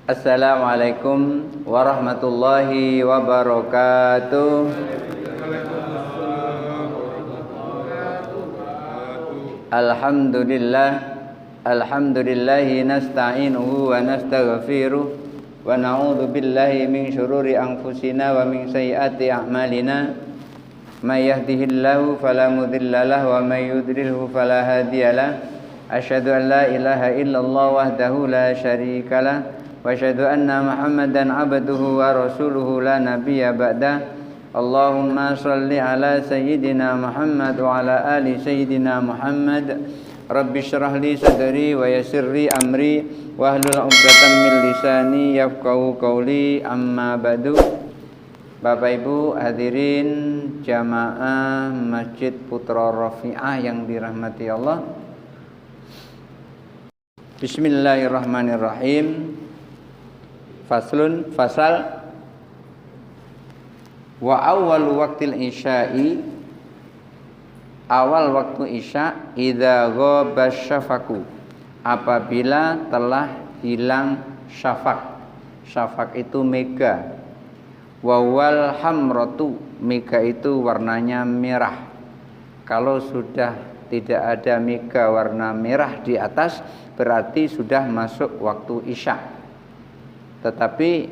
Assalamualaikum warahmatullahi wabarakatuh. Alhamdulillahi nasta'inuhu wa nastaghfiruh wa na'udzu billahi min syururi anfusina wa min sayyiati a'malina. May yahdihillahu fala mudhillalah wa may yudlilhu fala hadiyalah. Asyhadu an la ilaha illallah wahdahu la syarikalah wa asyhadu anna Muhammadan abduhu wa rasuluhu la nabiyya ba'dah. Allahumma shalli ala sayyidina Muhammad wa ala ali sayyidina Muhammad. Rabbi shrah li sadri wa yassir li amri wa hlul 'uqdatam min lisani yafqahu qawli. Amma ba'du. Bapak Ibu hadirin jamaah Masjid Putra Rafi'ah yang dirahmati Allah. Bismillahirrahmanirrahim. Fasal wa awal waktil isya'i, awal waktu isya, idza ghaba syafaku, apabila telah hilang syafaq. Syafaq itu mega. Wawal hamratu, mega itu warnanya merah. Kalau sudah tidak ada mega warna merah di atas, berarti sudah masuk waktu isya. Tetapi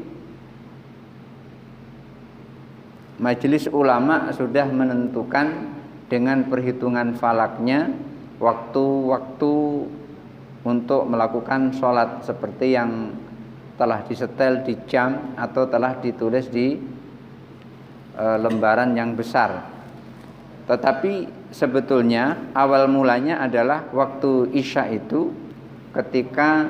majelis ulama sudah menentukan dengan perhitungan falaknya waktu-waktu untuk melakukan sholat seperti yang telah disetel di jam atau telah ditulis di lembaran yang besar. Tetapi sebetulnya awal mulanya adalah waktu isya itu ketika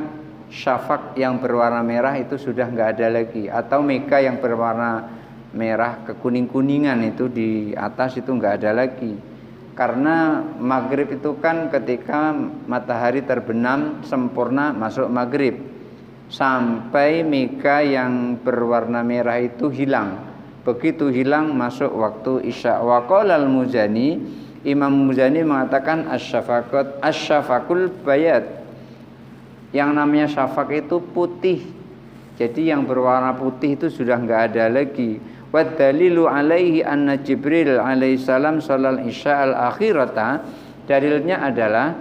syafaq yang berwarna merah itu sudah nggak ada lagi, atau mega yang berwarna merah kekuning-kuningan itu di atas itu nggak ada lagi. Karena maghrib itu kan ketika matahari terbenam sempurna masuk maghrib, sampai mega yang berwarna merah itu hilang. Begitu hilang masuk waktu isya. Wa qala al-Muzani, Imam Muzani mengatakan asyafaqul bayad. Yang namanya syafaq itu putih. Jadi yang berwarna putih itu sudah enggak ada lagi. Wa dalilu alaihi anna Jibril alaihissalam sholal isya al-akhirata. Dalilnya adalah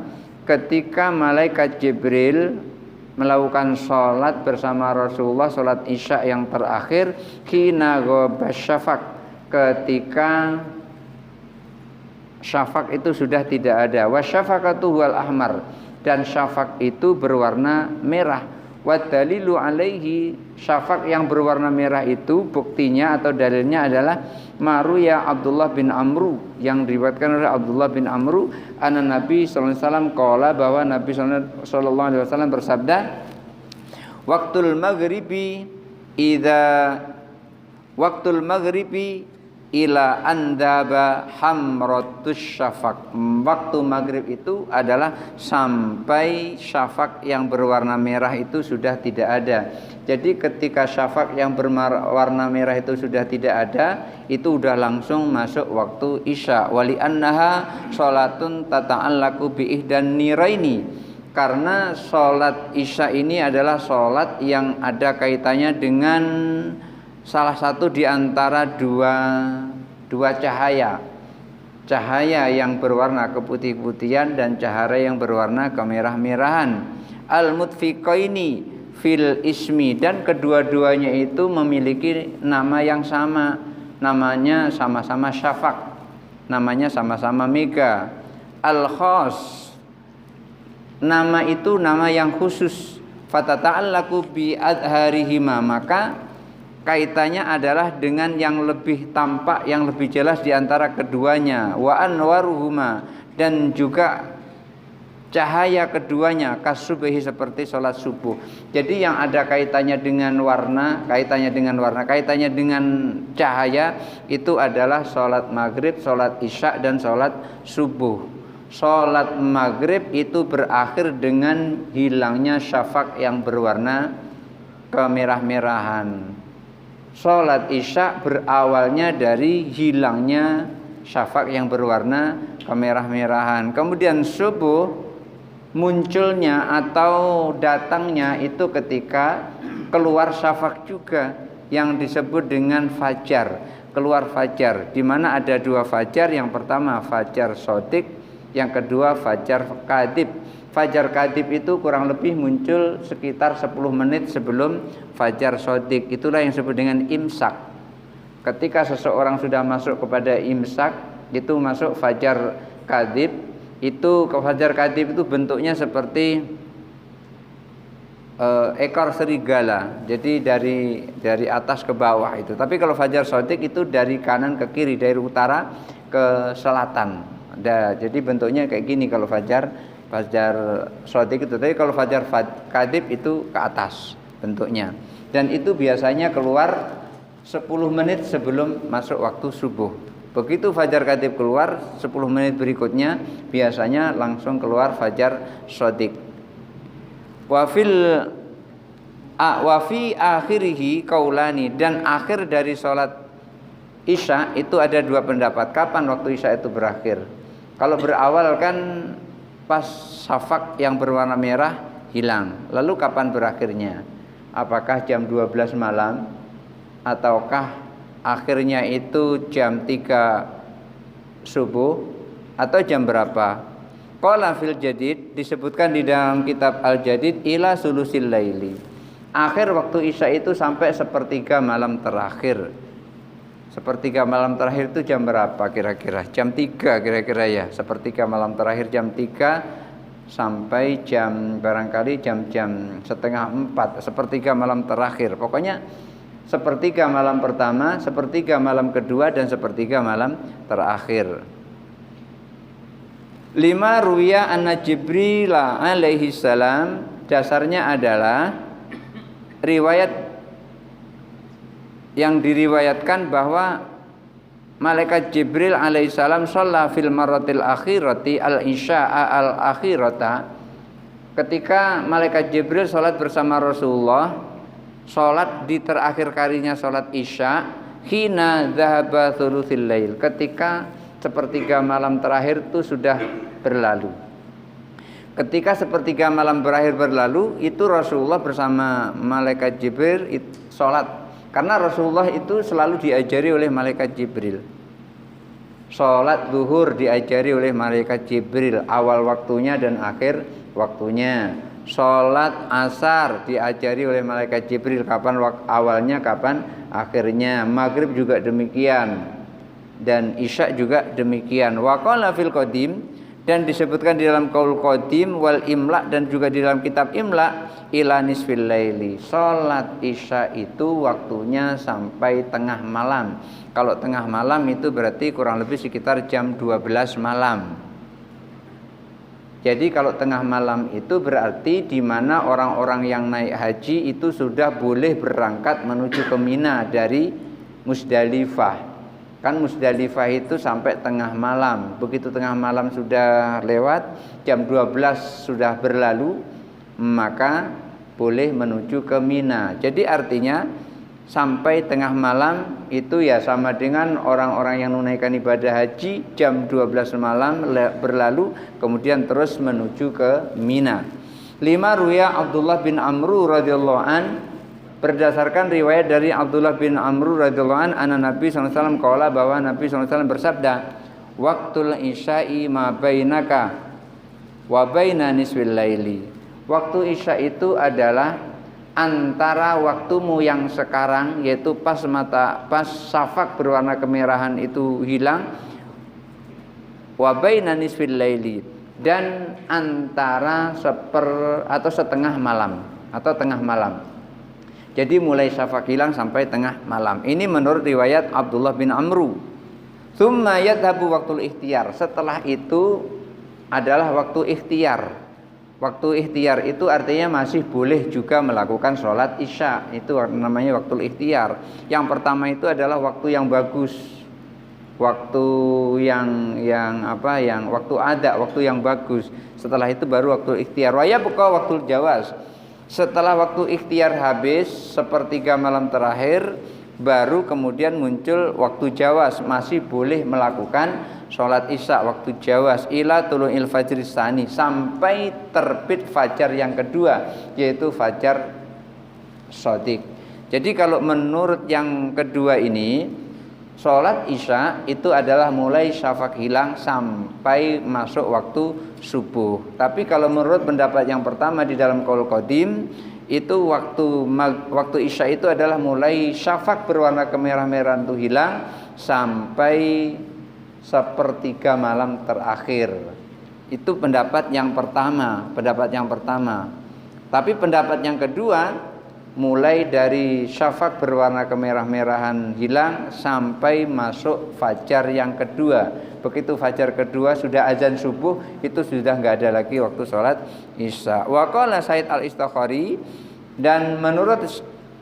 ketika malaikat Jibril melakukan sholat bersama Rasulullah, sholat isya yang terakhir, hina ghaba syafaq, ketika syafaq itu sudah tidak ada. Wa syafaqatu wal ahmar, dan syafaq itu berwarna merah. Wa dalilu alaihi, syafaq yang berwarna merah itu buktinya atau dalilnya adalah maruya Abdullah bin Amru, yang diriwayatkan oleh Abdullah bin Amru, anna Nabi sallallahu alaihi wasallam qala, bahwa Nabi sallallahu alaihi wasallam bersabda, waqtul maghribi ila andaba hamratus syafaq. Waktu maghrib itu adalah sampai syafaq yang berwarna merah itu sudah tidak ada. Jadi ketika syafaq yang berwarna merah itu sudah tidak ada, itu udah langsung masuk waktu isya. Wali annaha sholatun tata'allaku biihdan niraini, karena sholat isya ini adalah sholat yang ada kaitannya dengan salah satu di antara dua cahaya. Cahaya yang berwarna keputih-putihan dan cahaya yang berwarna kemerah-merahan. Al-mutfiqaini fil ismi, dan kedua-duanya itu memiliki nama yang sama. Namanya sama-sama syafaq, namanya sama-sama mega. Al-khas, nama itu nama yang khusus. Fatata'allaku bi adharihima, maka kaitannya adalah dengan yang lebih tampak, yang lebih jelas di antara keduanya. Wa anwaruhuma, dan juga cahaya keduanya, kasubhi, seperti sholat subuh. Jadi yang ada kaitannya dengan warna, kaitannya dengan cahaya itu adalah sholat maghrib, sholat isya, dan sholat subuh. Sholat maghrib itu berakhir dengan hilangnya syafaq yang berwarna kemerah-merahan. Sholat isya berawalnya dari hilangnya syafaq yang berwarna kemerah-merahan. Kemudian subuh munculnya atau datangnya itu ketika keluar syafaq juga yang disebut dengan fajar, keluar fajar, di mana ada dua fajar. Yang pertama fajar shadiq, yang kedua fajar kadhib. Fajar kadhib itu kurang lebih muncul sekitar 10 menit sebelum fajar shadiq. Itulah yang disebut dengan imsak. Ketika seseorang sudah masuk kepada imsak, itu masuk fajar kadhib. Itu fajar kadhib itu bentuknya seperti ekor serigala. Jadi dari atas ke bawah itu. Tapi kalau fajar shadiq itu dari kanan ke kiri, dari utara ke selatan. Jadi bentuknya kayak gini kalau fajar shadiq itu. Tapi kalau fajar kadhib itu ke atas bentuknya. Dan itu biasanya keluar 10 menit sebelum masuk waktu subuh. Begitu fajar kadhib keluar, 10 menit berikutnya biasanya langsung keluar fajar shadiq. Wa fi akhirihi qaulani, dan akhir dari sholat isya itu ada dua pendapat. Kapan waktu isya itu berakhir? Kalau berawal kan pas syafaq yang berwarna merah hilang. Lalu kapan berakhirnya? Apakah jam 12 malam? Ataukah akhirnya itu jam 3 subuh? Atau jam berapa? Qala fil jadid, disebutkan di dalam kitab Al-Jadid, ila sulusil laili. Akhir waktu isya itu sampai sepertiga malam terakhir. Sepertiga malam terakhir itu jam berapa kira-kira? Jam 3 kira-kira ya. Sepertiga malam terakhir jam 3 sampai jam barangkali jam-jam setengah 4. Sepertiga malam terakhir. Pokoknya sepertiga malam pertama, sepertiga malam kedua, dan sepertiga malam terakhir. 5 ruya anna Jibril alaihi salam, dasarnya adalah riwayat yang diriwayatkan bahwa malaikat Jibril alaihissalam shalla fil marratil akhirati al-isya'a al-akhirata. Ketika malaikat Jibril sholat bersama Rasulullah, sholat di terakhir kalinya sholat isya, hina dhahaba thuluthil lail, ketika sepertiga malam terakhir itu sudah berlalu. Ketika sepertiga malam berakhir berlalu, itu Rasulullah bersama malaikat Jibril sholat. Karena Rasulullah itu selalu diajari oleh malaikat Jibril. Sholat zuhur diajari oleh malaikat Jibril, awal waktunya dan akhir waktunya. Sholat asar diajari oleh malaikat Jibril, kapan awalnya, kapan akhirnya. Maghrib juga demikian, dan isya juga demikian. Wa qala fil qadim, dan disebutkan di dalam qaul qadim wal imla, dan juga di dalam kitab imla, ila nisfil laili. Salat isya itu waktunya sampai tengah malam. Kalau tengah malam itu berarti kurang lebih sekitar jam 12 malam. Jadi kalau tengah malam itu berarti di mana orang-orang yang naik haji itu sudah boleh berangkat menuju ke Mina dari Musdalifah. Kan Musdalifah itu sampai tengah malam. Begitu tengah malam sudah lewat, jam 12 sudah berlalu, maka boleh menuju ke Mina. Jadi artinya sampai tengah malam itu ya sama dengan orang-orang yang menunaikan ibadah haji, jam 12 malam berlalu, kemudian terus menuju ke Mina. 5 ruya Abdullah bin Amru radhiyallahu an, berdasarkan riwayat dari Abdullah bin Amr radhiyallahu an, anna Nabi SAW qala, bahwa Nabi SAW bersabda, waktul isya'i ma bainaka wa baina nisfil laili. Waktu isya itu adalah antara waktumu yang sekarang, yaitu pas syafaq berwarna kemerahan itu hilang, wa baina nisfil laili, dan antara setengah malam atau tengah malam. Jadi mulai syafaq hilang sampai tengah malam. Ini menurut riwayat Abdullah bin Amru. Tsumma yadhabu waktul ikhtiyar. Setelah itu adalah waktu ikhtiar. Waktu ikhtiar itu artinya masih boleh juga melakukan sholat isya. Itu namanya waktu ikhtiar. Yang pertama itu adalah waktu yang bagus. Waktu waktu ada, waktu yang bagus. Setelah itu baru waktu ikhtiar. Wa yabqa waktu jawaz. Setelah waktu ikhtiar habis, sepertiga malam terakhir, baru kemudian muncul waktu jawaz, masih boleh melakukan sholat isya waktu jawaz, ila tulu'il fajri tsani, sampai terbit fajar yang kedua, yaitu fajar shadiq. Jadi kalau menurut yang kedua ini, sholat isya itu adalah mulai syafaq hilang sampai masuk waktu subuh. Tapi kalau menurut pendapat yang pertama di dalam qaul qadim, itu waktu isya itu adalah mulai syafaq berwarna kemerah-merahan itu hilang sampai sepertiga malam terakhir. Itu pendapat yang pertama. Tapi pendapat yang kedua, mulai dari syafaq berwarna kemerah-merahan hilang sampai masuk fajar yang kedua. Begitu fajar kedua sudah azan subuh, itu sudah enggak ada lagi waktu sholat isya. Wa qala Said Al-Istakhari, dan menurut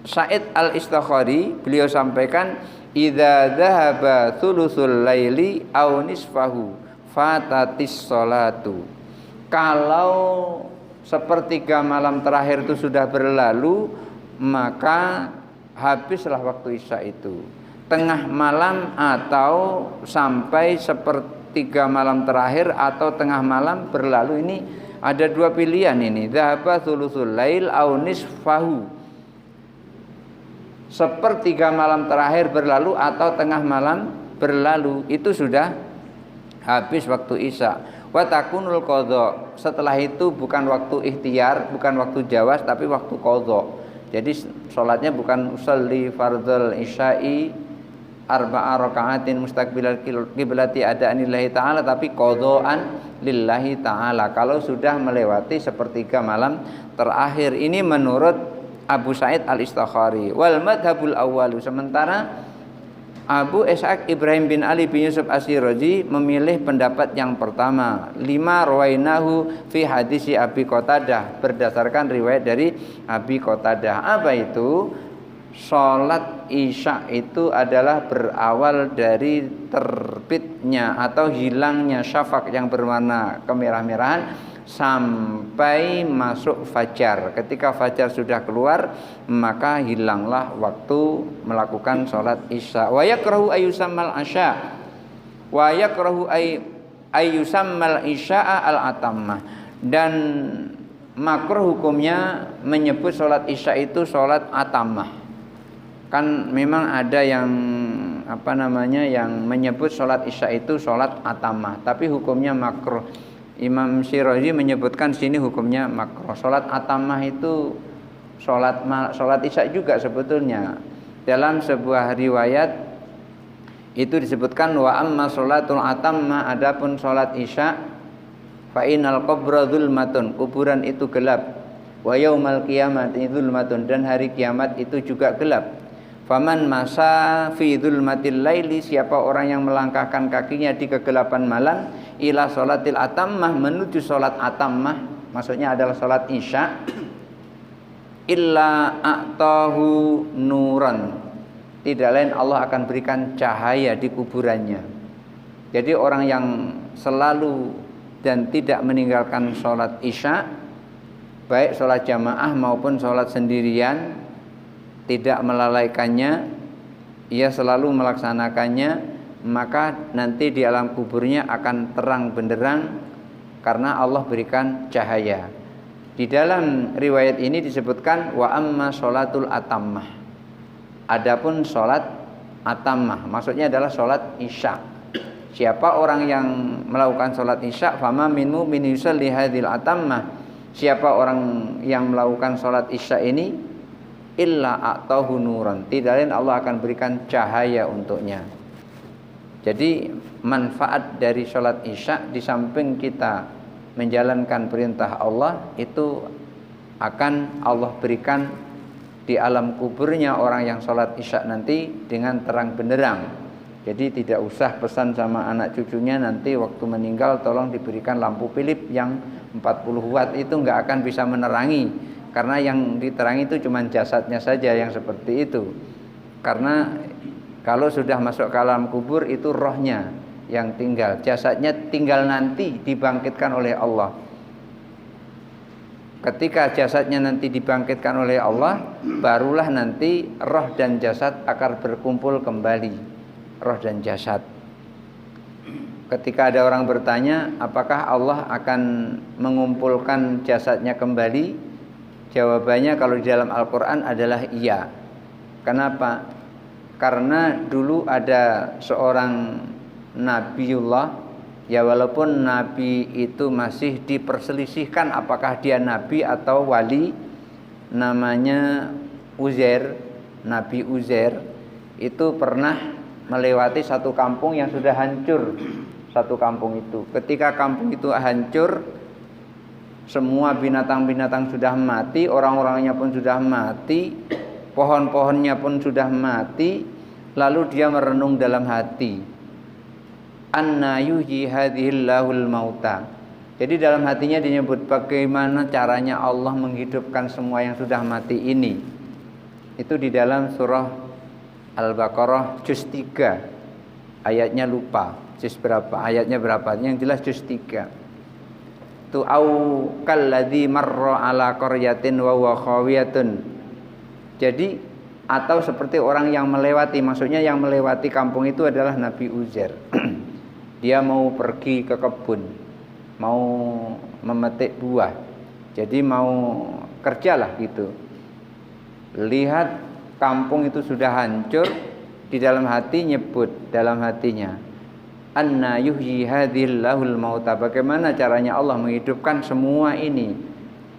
Said Al-Istakhari beliau sampaikan, idza dhahaba thuluthul laili aw nisfahu fatatis sholatu. Kalau sepertiga malam terakhir itu sudah berlalu, maka habislah waktu isya itu. Tengah malam atau sampai sepertiga malam terakhir atau tengah malam berlalu, ini ada dua pilihan ini. Dhahaba thuluthul lail aw nisfahu. Sepertiga malam terakhir berlalu atau tengah malam berlalu, itu sudah habis waktu isya. Wa takunul qadha. Setelah itu bukan waktu ikhtiar, bukan waktu jawaz, tapi waktu qadha. Jadi sholatnya bukan usalli fardhul isya'i arba'a raka'atin mustaqbilal qiblati ada'anillahi ta'ala, tapi qadha'an lillahi ta'ala kalau sudah melewati sepertiga malam terakhir. Ini menurut Abu Sa'id Al-Istakhari. Wal madhabul awwalu, sementara Abu Ishaq Ibrahim bin Ali bin Yusuf As-Sirazi memilih pendapat yang pertama, lima rawainahu fi hadisi Abi Qatadah, berdasarkan riwayat dari Abi Qatadah. Apa itu? Salat isya itu adalah berawal dari terbitnya atau hilangnya syafaq yang berwarna kemerah-merahan sampai masuk fajar. Ketika fajar sudah keluar, maka hilanglah waktu melakukan sholat isya. Wa yakrahu ayyusammal asya, wa yakrahu ayyusammal isya'a al-atammah. Dan makruh hukumnya menyebut sholat isya itu sholat atammah. Kan memang ada yang yang menyebut sholat isya itu sholat atammah, tapi hukumnya makruh. Imam Syirazi menyebutkan sini hukumnya makruh. Salat atammah itu salat isya juga sebetulnya. Dalam sebuah riwayat itu disebutkan, wa amma salatul atammah, adapun salat isya, fa innal qabra dzulmatun, kuburan itu gelap. Wa yaumal qiyamati dzulmatun, dan hari kiamat itu juga gelap. Faman masa fi dzulmatil laili, siapa orang yang melangkahkan kakinya di kegelapan malam, ila sholatil atammah, menuju sholat atammah, maksudnya adalah sholat isya, illa a'tahu nuran, tidak lain Allah akan berikan cahaya di kuburannya. Jadi orang yang selalu dan tidak meninggalkan sholat isya, baik sholat jamaah maupun sholat sendirian, tidak melalaikannya, ia selalu melaksanakannya, maka nanti di alam kuburnya akan terang benderang karena Allah berikan cahaya. Di dalam riwayat ini disebutkan, wa amma sholatul atammah, adapun sholat atammah maksudnya adalah sholat isya. Siapa orang yang melakukan sholat isya, fama minmu min yusalli hadhil atammah, siapa orang yang melakukan sholat isya ini, illa a'tahu nuran, tidak lain Allah akan berikan cahaya untuknya. Jadi manfaat dari sholat isya, di samping kita menjalankan perintah Allah, itu akan Allah berikan di alam kuburnya orang yang sholat isya nanti dengan terang benderang. Jadi tidak usah pesan sama anak cucunya, nanti waktu meninggal tolong diberikan lampu Philips yang 40 watt, itu nggak akan bisa menerangi. Karena yang diterangi itu cuma jasadnya saja yang seperti itu. Karena kalau sudah masuk ke alam kubur itu rohnya yang tinggal, jasadnya tinggal nanti dibangkitkan oleh Allah. Ketika jasadnya nanti dibangkitkan oleh Allah, barulah nanti roh dan jasad akan berkumpul kembali, roh dan jasad. Ketika ada orang bertanya, apakah Allah akan mengumpulkan jasadnya kembali? Jawabannya kalau di dalam Al-Quran adalah iya. Kenapa? Karena dulu ada seorang Nabiullah, ya walaupun Nabi itu masih diperselisihkan apakah dia Nabi atau wali, namanya Uzair, Nabi Uzair, itu pernah melewati satu kampung yang sudah hancur. Satu kampung itu, ketika kampung itu hancur, semua binatang-binatang sudah mati, orang-orangnya pun sudah mati, pohon-pohonnya pun sudah mati. Lalu dia merenung dalam hati, anna yuhyi hadhillahul mauta. Jadi dalam hatinya disebut bagaimana caranya Allah menghidupkan semua yang sudah mati ini. Itu di dalam surah Al-Baqarah juz 3. Ayatnya lupa, juz berapa, ayatnya berapa, yang jelas juz 3. Tu au kalladzi marra ala qaryatin wa huwa khawiyatun. Jadi atau seperti orang yang melewati, maksudnya yang melewati kampung itu adalah Nabi Uzair. Dia mau pergi ke kebun, mau memetik buah. Jadi mau kerjalah gitu. Lihat kampung itu sudah hancur, di dalam hati nyebut dalam hatinya, anna yuhyi hadhillahul mauta. Bagaimana caranya Allah menghidupkan semua ini?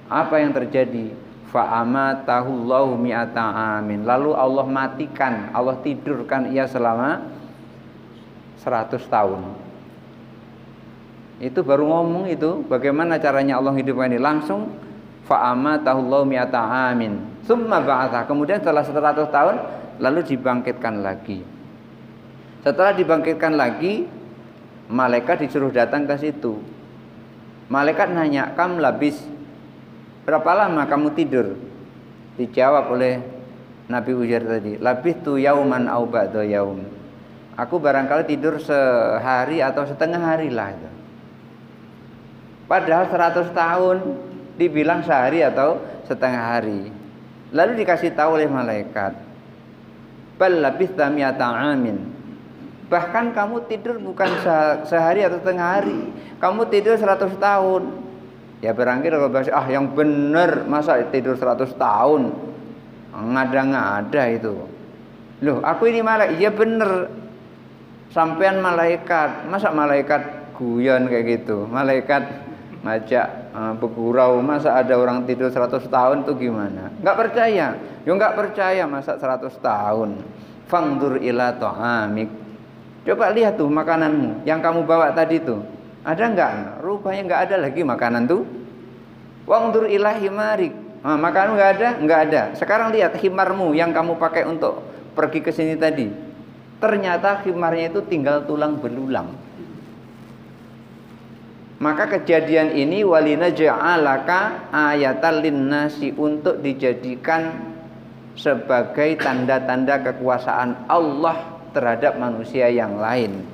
Apa yang terjadi? Fa amatahullahu mi'ata amin. Lalu Allah matikan, Allah tidurkan ia selama 100 tahun. Itu baru ngomong itu, bagaimana caranya Allah hidupkan ini? Langsung fa amatahullahu mi'ata amin. Tsumma ba'atha. Kemudian setelah 100 tahun lalu dibangkitkan lagi. Setelah dibangkitkan lagi, malaikat disuruh datang ke situ. Malaikat nanya, "Kam labis? Berapa lama kamu tidur?" Dijawab oleh Nabi Uzair tadi, "Labithtu yauman au ba'da yaum." Aku barangkali tidur sehari atau setengah hari lah itu. Padahal 100 tahun dibilang sehari atau setengah hari. Lalu dikasih tahu oleh malaikat, "Bal labithta mi'ata amin." Bahkan kamu tidur bukan sehari atau setengah hari, kamu tidur 100 tahun. Ya barangkali kalau bahasa, yang benar masa tidur 100 tahun, ngada-ngada itu. Loh, aku ini malaikat, iya bener, sampean malaikat, masa malaikat guyon kayak gitu, malaikat ngajak bergurau, masa ada orang tidur 100 tahun tuh gimana? Enggak percaya. Yo enggak percaya masa 100 tahun. Fangdur ila ta'amik. Coba lihat tuh makananmu yang kamu bawa tadi tuh. Ada enggak? Rupanya enggak ada lagi makanan tuh. Wangdur ila himarik. Makanan enggak ada? Enggak ada. Sekarang lihat himarmu yang kamu pakai untuk pergi ke sini tadi. Ternyata himarnya itu tinggal tulang belulang. Maka kejadian ini walina ja'alaka ayatan linnasi, untuk dijadikan sebagai tanda-tanda kekuasaan Allah terhadap manusia yang lain.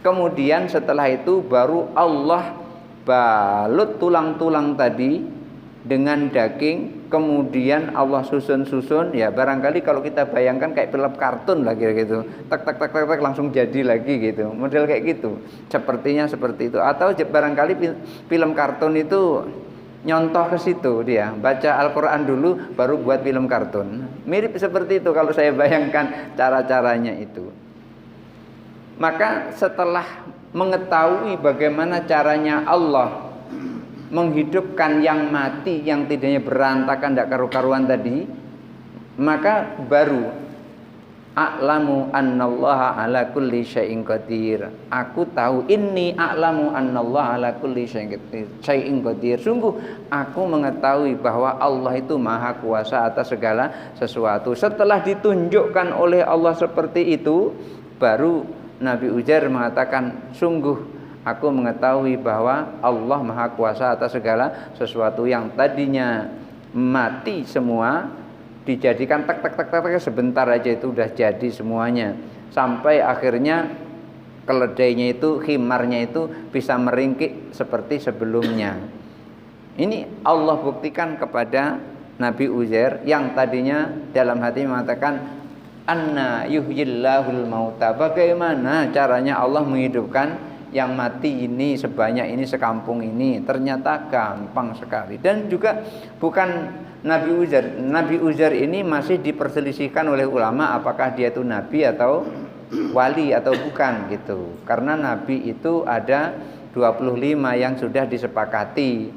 Kemudian setelah itu baru Allah balut tulang-tulang tadi dengan daging, kemudian Allah susun-susun. Ya barangkali kalau kita bayangkan kayak film kartun lah gitu, tak tak tak tak tak langsung jadi lagi gitu, model kayak gitu, sepertinya seperti itu. Atau barangkali film kartun itu nyontoh ke situ, dia baca Al-Quran dulu baru buat film kartun, mirip seperti itu kalau saya bayangkan cara-caranya itu. Maka setelah mengetahui bagaimana caranya Allah menghidupkan yang mati, yang tidaknya berantakan, tidak karu-karuan tadi, maka baru a'lamu annallaha ala kulli syai'in qadir. Aku tahu, inni a'lamu annallaha ala kulli syai'in qadir. Sungguh aku mengetahui bahwa Allah itu maha kuasa atas segala sesuatu. Setelah ditunjukkan oleh Allah seperti itu, baru Nabi Uzair mengatakan, sungguh aku mengetahui bahwa Allah maha kuasa atas segala sesuatu. Yang tadinya mati semua dijadikan tak tak tak tak, sebentar aja itu udah jadi semuanya, sampai akhirnya keledainya itu, khimarnya itu bisa meringkik seperti sebelumnya. Ini Allah buktikan kepada Nabi Uzair yang tadinya dalam hati mengatakan anna yuhyillahul mauta, bagaimana caranya Allah menghidupkan yang mati ini sebanyak ini sekampung ini. Ternyata gampang sekali. Dan juga bukan Nabi Uzair. Nabi Uzair ini masih diperselisihkan oleh ulama apakah dia itu nabi atau wali atau bukan gitu. Karena nabi itu ada 25 yang sudah disepakati.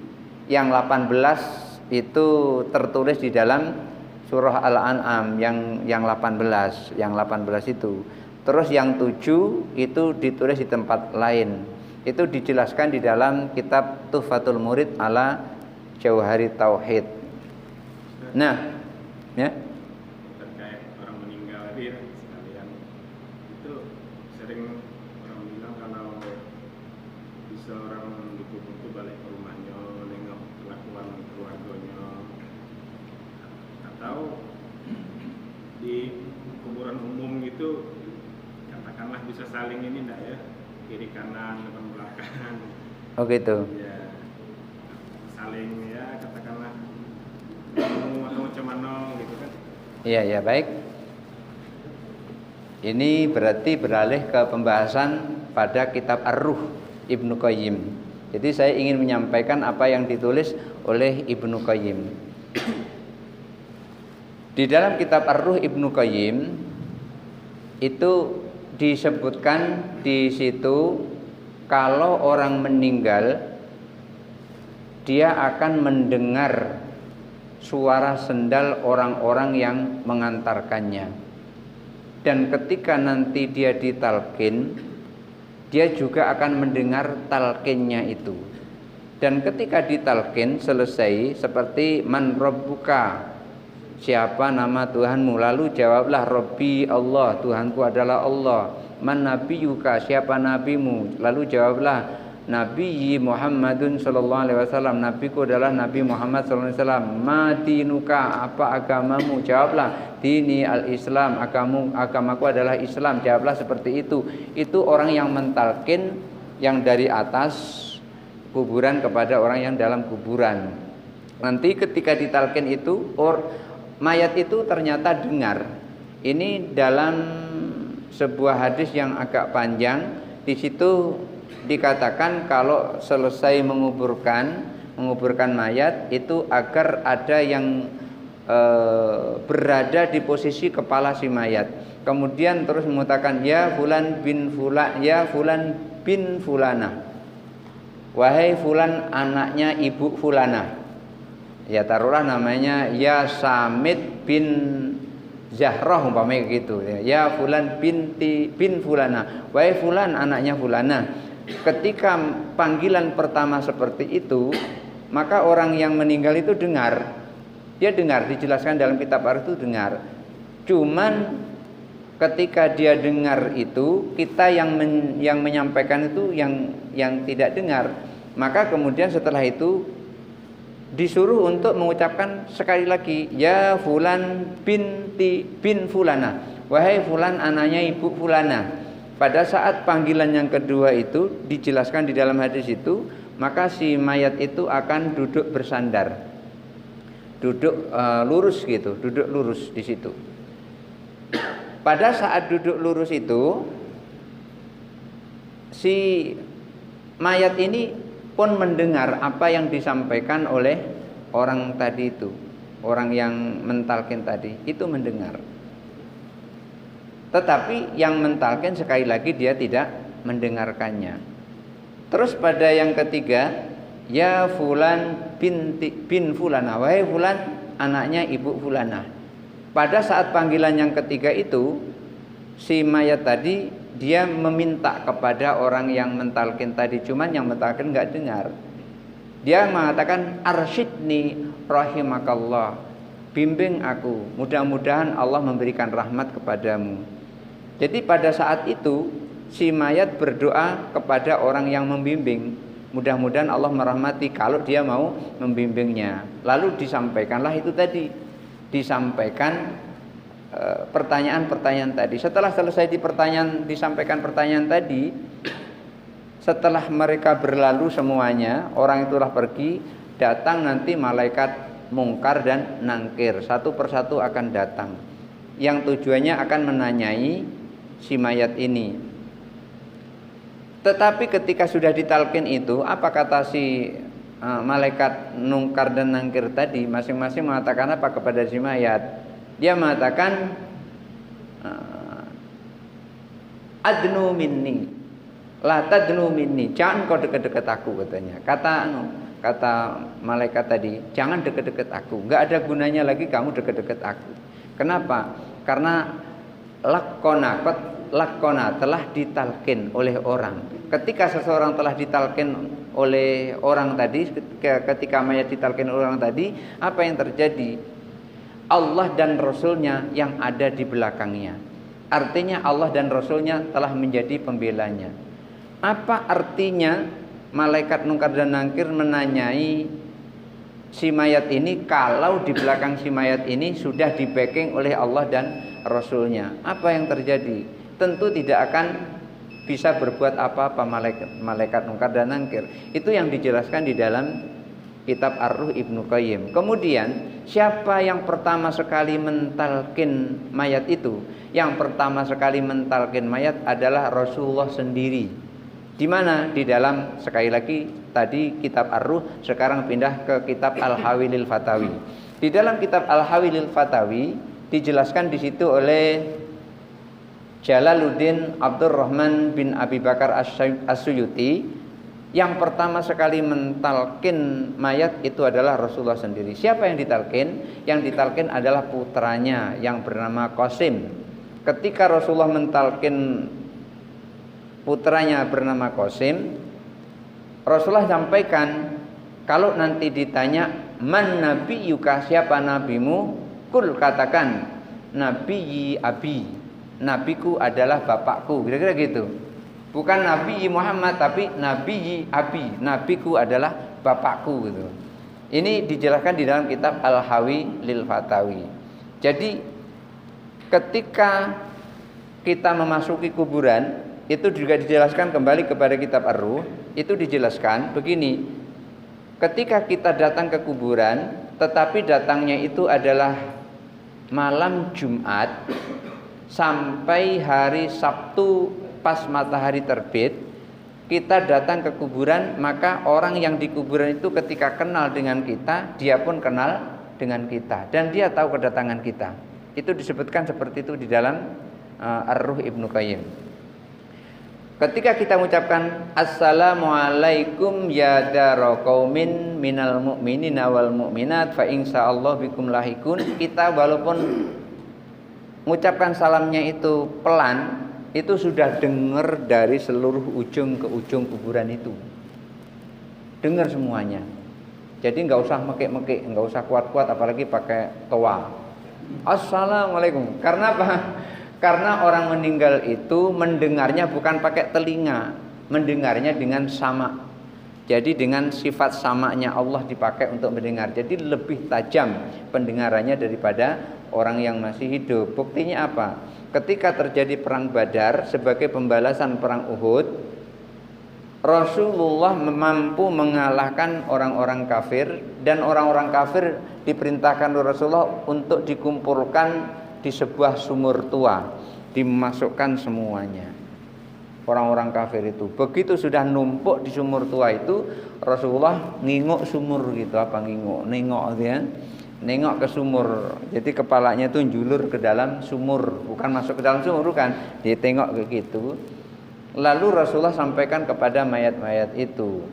Yang 18 itu tertulis di dalam surah Al-An'am yang 18 itu. Terus yang 7 itu ditulis di tempat lain. Itu dijelaskan di dalam kitab Tuhfatul Murid ala Jauhari Tauhid. Nah, ya. Terkait orang meninggal ya sekalian. Itu sering orang bilang kalau bisa orang dikubur itu balik ke rumahnya, nengok kelakuan keluarganya. Atau di kuburan umum gitu katakanlah bisa saling ini enggak ya, kiri kanan depan belakang. Oh gitu. Ya, saling ya katakanlah mau atau macam mana gitu kan. Iya ya, baik. Ini berarti beralih ke pembahasan pada kitab Ar-Ruh Ibnu Qayyim. Jadi saya ingin menyampaikan apa yang ditulis oleh Ibnu Qayyim. Di dalam kitab Ar-Ruh Ibnu Qayyim itu disebutkan di situ kalau orang meninggal dia akan mendengar suara sendal orang-orang yang mengantarkannya. Dan ketika nanti dia ditalqin, dia juga akan mendengar talqinnya itu. Dan ketika ditalqin selesai seperti man rabbuka, siapa nama Tuhanmu? Lalu jawablah Rabbi Allah, Tuhanku adalah Allah. Man nabiyuka, siapa nabimu? Lalu jawablah Nabi Muhammadun sallallahu alaihi wasallam, nabiku adalah Nabi Muhammad sallallahu alaihi wasallam. Ma dinuka, apa agamamu? Jawablah dini al-Islam, agamaku adalah Islam. Jawablah seperti itu. Itu orang yang mentalkin yang dari atas kuburan kepada orang yang dalam kuburan. Nanti ketika ditalkin itu mayat itu ternyata dengar. Ini dalam sebuah hadis yang agak panjang. Di situ dikatakan kalau selesai menguburkan mayat itu agar ada yang berada di posisi kepala si mayat. Kemudian terus mengatakan ya fulan bin fulan, ya fulan bin fulana, wahai fulan anaknya ibu fulana. Ya taruhlah namanya ya Samit bin Zahrah umpamanya gitu ya. Ya fulan bin fulana, wahai fulan anaknya fulana. Ketika panggilan pertama seperti itu, maka orang yang meninggal itu dengar. Dia dengar, dijelaskan dalam kitab Ar itu dengar. Cuman ketika dia dengar itu, kita yang menyampaikan itu yang tidak dengar. Maka kemudian setelah itu disuruh untuk mengucapkan sekali lagi ya fulan bin fulana, wahai fulan anaknya ibu fulana. Pada saat panggilan yang kedua itu dijelaskan di dalam hadis itu, maka si mayat itu akan duduk bersandar, duduk lurus gitu, duduk lurus di situ. Pada saat duduk lurus itu, si mayat ini pun mendengar apa yang disampaikan oleh orang tadi itu, orang yang mentalkin tadi itu mendengar. Tetapi yang mentalkin sekali lagi dia tidak mendengarkannya. Terus pada yang ketiga, ya fulan bin fulana, wahai fulan anaknya ibu fulana. Pada saat panggilan yang ketiga itu, si mayat tadi dia meminta kepada orang yang mentalkin tadi, cuman yang mentalkin nggak dengar. Dia mengatakan arsyidni rahimakallah, bimbing aku, mudah-mudahan Allah memberikan rahmat kepadamu. Jadi pada saat itu si mayat berdoa kepada orang yang membimbing, mudah-mudahan Allah merahmati kalau dia mau membimbingnya. Lalu disampaikanlah itu tadi, disampaikan pertanyaan-pertanyaan tadi. Setelah selesai disampaikan pertanyaan tadi, setelah mereka berlalu semuanya, orang itulah pergi, datang nanti malaikat mungkar dan nangkir, satu persatu akan datang, yang tujuannya akan menanyai si mayat ini. Tetapi ketika sudah ditalkin itu, apa kata si malaikat nungkar dan nangkir tadi? Masing-masing mengatakan apa kepada si mayat? Dia mengatakan adnu minni, la tadnu minni, jangan kau dekat-dekat aku, katanya. Kata malaikat tadi, jangan dekat-dekat aku. Enggak ada gunanya lagi kamu dekat-dekat aku. Kenapa? Karena lakona telah ditalkin oleh orang. Ketika seseorang telah ditalkin oleh orang tadi, ketika mayat ditalkin oleh orang tadi, apa yang terjadi? Allah dan Rasulnya yang ada di belakangnya. Artinya Allah dan Rasulnya telah menjadi pembelanya. Apa artinya malaikat nungkar dan nangkir menanyai si mayat ini kalau di belakang si mayat ini sudah di backing oleh Allah dan Rasulnya? Apa yang terjadi? Tentu tidak akan bisa berbuat apa-apa malaikat nungkar dan nangkir. Itu yang dijelaskan di dalam kitab Ar-Ruh Ibnu Qayyim. Kemudian siapa yang pertama sekali mentalkin mayat itu? Yang pertama sekali mentalkin mayat adalah Rasulullah sendiri. Di mana? Di dalam, sekali lagi tadi kitab Ar-Ruh, sekarang pindah ke kitab Al-Hawilil Fatawi. Di dalam kitab Al-Hawilil Fatawi dijelaskan di situ oleh Jalaluddin Abdurrahman bin Abi Bakar As-Suyuti, yang pertama sekali mentalkin mayat itu adalah Rasulullah sendiri. Siapa yang ditalkin? Yang ditalkin adalah putranya yang bernama Qasim. Ketika Rasulullah mentalkin putranya bernama Qasim, Rasulullah sampaikan, kalau nanti ditanya man nabiyuka, siapa nabimu, kul, katakan nabiyyi abi, nabiku adalah bapakku, kira-kira gitu. Bukan Nabi Muhammad, tapi Nabi Abi, nabiku adalah bapakku, gitu. Ini dijelaskan di dalam kitab Al-Hawi lil Fatawi. Jadi ketika kita memasuki kuburan, itu juga dijelaskan kembali kepada kitab Ar-Ruh. Itu dijelaskan begini: ketika kita datang ke kuburan, tetapi datangnya itu adalah malam Jumat sampai hari Sabtu pas matahari terbit, kita datang ke kuburan, maka orang yang di kuburan itu ketika kenal dengan kita, dia pun kenal dengan kita, dan dia tahu kedatangan kita. Itu disebutkan seperti itu di dalam Ar-Ruh Ibnu Qayyim. Ketika kita mengucapkan assalamualaikum ya dara qaumin minal mu'minina wal mu'minat fa insyaallah bikum lahikun, kita walaupun mengucapkan salamnya itu pelan, itu sudah dengar dari seluruh ujung ke ujung kuburan itu, dengar semuanya. Jadi nggak usah mekik-mekik, nggak usah kuat-kuat, apalagi pakai toa. Assalamualaikum. Karena apa? Karena orang meninggal itu mendengarnya bukan pakai telinga, mendengarnya dengan sama. Jadi dengan sifat samanya Allah dipakai untuk mendengar. Jadi lebih tajam pendengarannya daripada orang yang masih hidup. Buktinya apa? Ketika terjadi perang Badar sebagai pembalasan perang Uhud, Rasulullah mampu mengalahkan orang-orang kafir, dan orang-orang kafir diperintahkan oleh Rasulullah untuk dikumpulkan di sebuah sumur tua, dimasukkan semuanya. Orang-orang kafir itu begitu sudah numpuk di sumur tua itu, Rasulullah nginguk sumur gitu, apa nginguk, nengok dia, nengok ke sumur. Jadi kepalanya itu njulur ke dalam sumur, bukan masuk ke dalam sumur, kan, dia tengok ke gitu. Lalu Rasulullah sampaikan kepada mayat-mayat itu,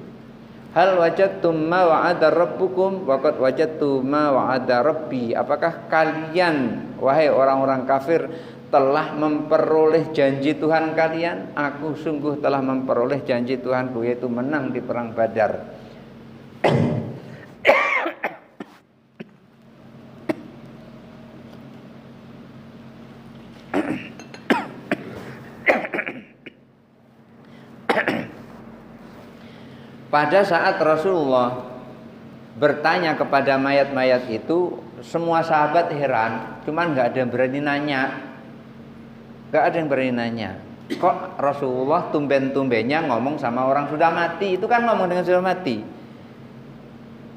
hal wajadtum ma wa'ada rabbukum wa qad wajadtu ma wa'ada rabbi. Apakah kalian, wahai orang-orang kafir, telah memperoleh janji Tuhan kalian? Aku sungguh telah memperoleh janji Tuhanku, yaitu menang di perang Badar. Pada saat Rasulullah bertanya kepada mayat-mayat itu, semua sahabat heran, cuman nggak ada yang berani nanya. Nggak ada yang berani nanya. Kok Rasulullah tumben-tumbennya ngomong sama orang sudah mati? Itu kan ngomong dengan sudah mati.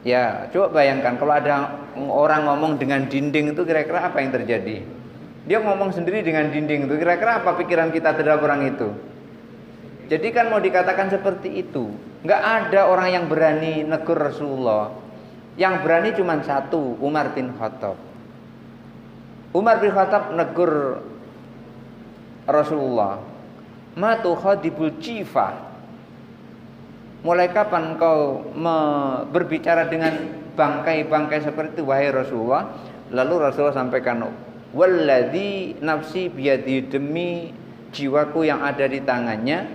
Ya, coba bayangkan kalau ada orang ngomong dengan dinding, itu kira-kira apa yang terjadi? Dia ngomong sendiri dengan dinding, itu kira-kira apa pikiran kita terhadap orang itu? Jadi kan mau dikatakan seperti itu. Nggak ada orang yang berani negur Rasulullah. Yang berani cuma satu, Umar bin Khattab. Umar bin Khattab negur Rasulullah, "Ma tukhadibul jifah?" Mulai kapan kau berbicara dengan bangkai-bangkai seperti itu, wahai Rasulullah? Lalu Rasulullah sampaikan, "Walladzi nafsi biyadi, demi jiwaku yang ada di tangannya,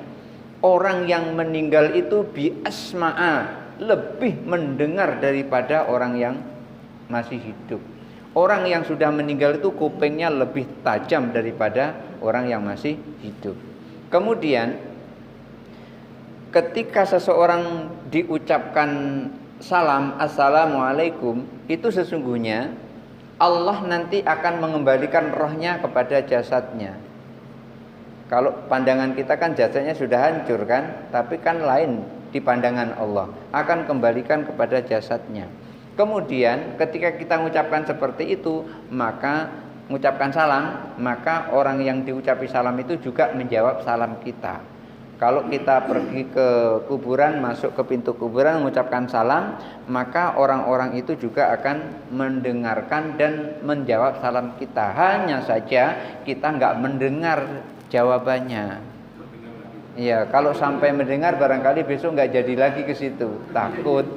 orang yang meninggal itu bi asma'a, lebih mendengar daripada orang yang masih hidup." Orang yang sudah meninggal itu kupingnya lebih tajam daripada orang yang masih hidup. Kemudian ketika seseorang diucapkan salam, assalamualaikum, itu sesungguhnya Allah nanti akan mengembalikan rohnya kepada jasadnya. Kalau pandangan kita kan jasadnya sudah hancur kan, tapi kan lain di pandangan Allah, akan kembalikan kepada jasadnya. Kemudian ketika kita mengucapkan seperti itu, maka mengucapkan salam, maka orang yang diucapi salam itu juga menjawab salam kita. Kalau kita pergi ke kuburan, masuk ke pintu kuburan mengucapkan salam, maka orang-orang itu juga akan mendengarkan dan menjawab salam kita. Hanya saja kita nggak mendengar jawabannya. Iya, kalau sampai mendengar barangkali besok nggak jadi lagi ke situ, takut.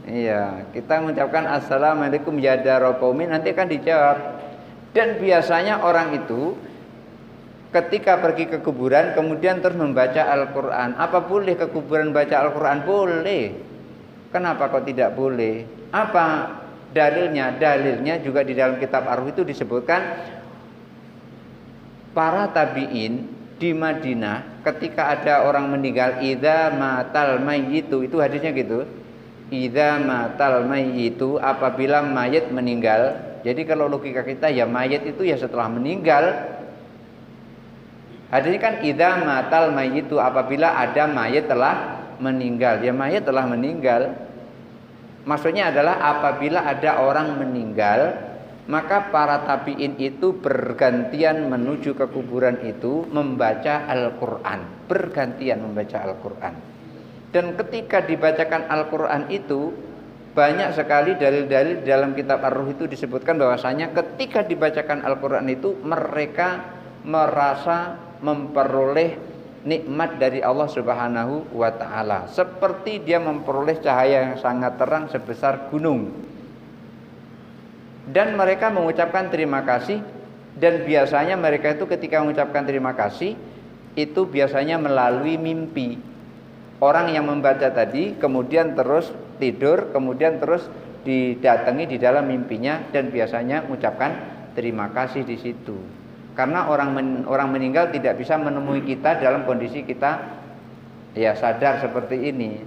Iya, kita mengucapkan assalamualaikum ya dara qaumin, nanti akan dijawab. Dan biasanya orang itu ketika pergi ke kuburan kemudian terus membaca Al-Quran. Apa boleh ke kuburan baca Al-Quran? Boleh. Kenapa kok tidak boleh? Apa dalilnya? Dalilnya juga di dalam kitab Ar-Ruh itu disebutkan para tabi'in di Madinah ketika ada orang meninggal, idza matal mayyitu, itu hadisnya gitu. Idza matal mayyitu, apabila mayit meninggal. Jadi kalau logika kita ya mayit itu ya setelah meninggal. Hadisnya kan idza matal mayyitu, apabila ada mayit telah meninggal. Ya mayit telah meninggal. Maksudnya adalah apabila ada orang meninggal, maka para tabi'in itu bergantian menuju ke kuburan itu membaca Al-Quran. Bergantian membaca Al-Quran. Dan ketika dibacakan Al-Quran itu, banyak sekali dalil-dalil dalam kitab Ar-Ruh itu disebutkan bahwasanya ketika dibacakan Al-Quran itu mereka merasa memperoleh nikmat dari Allah Subhanahu wa ta'ala, seperti dia memperoleh cahaya yang sangat terang sebesar gunung. Dan mereka mengucapkan terima kasih. Dan biasanya mereka itu ketika mengucapkan terima kasih itu biasanya melalui mimpi. Orang yang membaca tadi kemudian terus tidur, kemudian terus didatangi di dalam mimpinya dan biasanya mengucapkan terima kasih di situ. Karena orang meninggal tidak bisa menemui kita dalam kondisi kita ya sadar seperti ini.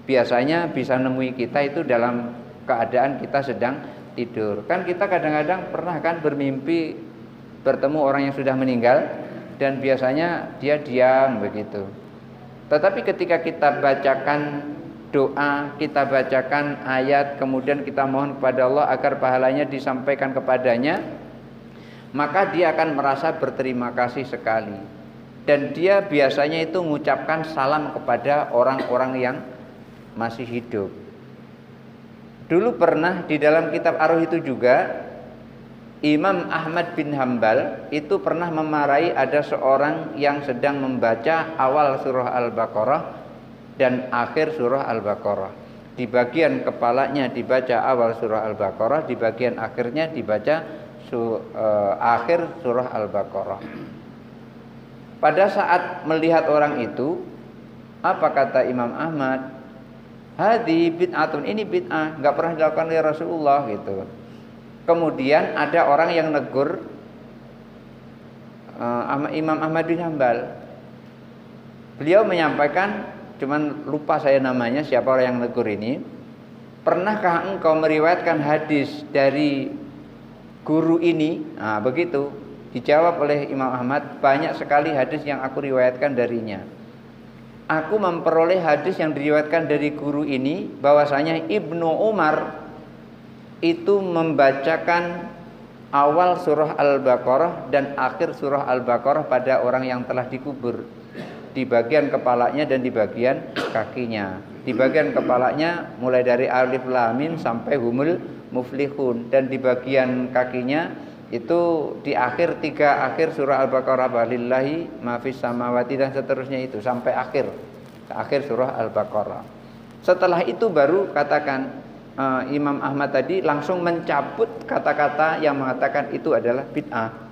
Biasanya bisa menemui kita itu dalam keadaan kita sedang tidur. Kan kita kadang-kadang pernah kan bermimpi bertemu orang yang sudah meninggal dan biasanya dia diam begitu. Tetapi ketika kita bacakan doa, kita bacakan ayat, kemudian kita mohon kepada Allah agar pahalanya disampaikan kepadanya, maka dia akan merasa berterima kasih sekali. Dan dia biasanya itu mengucapkan salam kepada orang-orang yang masih hidup. Dulu pernah di dalam kitab Ar-Ruh itu juga Imam Ahmad bin Hambal itu pernah memarahi ada seorang yang sedang membaca awal surah Al-Baqarah dan akhir surah Al-Baqarah. Di bagian kepalanya dibaca awal surah Al-Baqarah, di bagian akhirnya dibaca akhir surah Al-Baqarah. Pada saat melihat orang itu, apa kata Imam Ahmad? Hadi bid'atun, ini bid'ah, enggak pernah dilakukan oleh Rasulullah gitu. Kemudian ada orang yang negur Imam Ahmad bin Hambal. Beliau menyampaikan, cuman lupa saya namanya siapa orang yang negur ini. Pernahkah engkau meriwayatkan hadis dari guru ini? Nah, begitu. Dijawab oleh Imam Ahmad, banyak sekali hadis yang aku riwayatkan darinya. Aku memperoleh hadis yang diriwayatkan dari guru ini bahwasanya Ibnu Umar itu membacakan awal surah Al-Baqarah dan akhir surah Al-Baqarah pada orang yang telah dikubur. di bagian kepalanya dan di bagian kakinya. Di bagian kepalanya mulai dari alif lam mim sampai humul muflihun, dan di bagian kakinya itu di akhir 3 akhir surah Al-Baqarah, balillahi ma fis samawati dan seterusnya itu sampai akhir surah Al-Baqarah. Setelah itu baru katakan Imam Ahmad tadi langsung mencabut kata-kata yang mengatakan itu adalah bid'ah.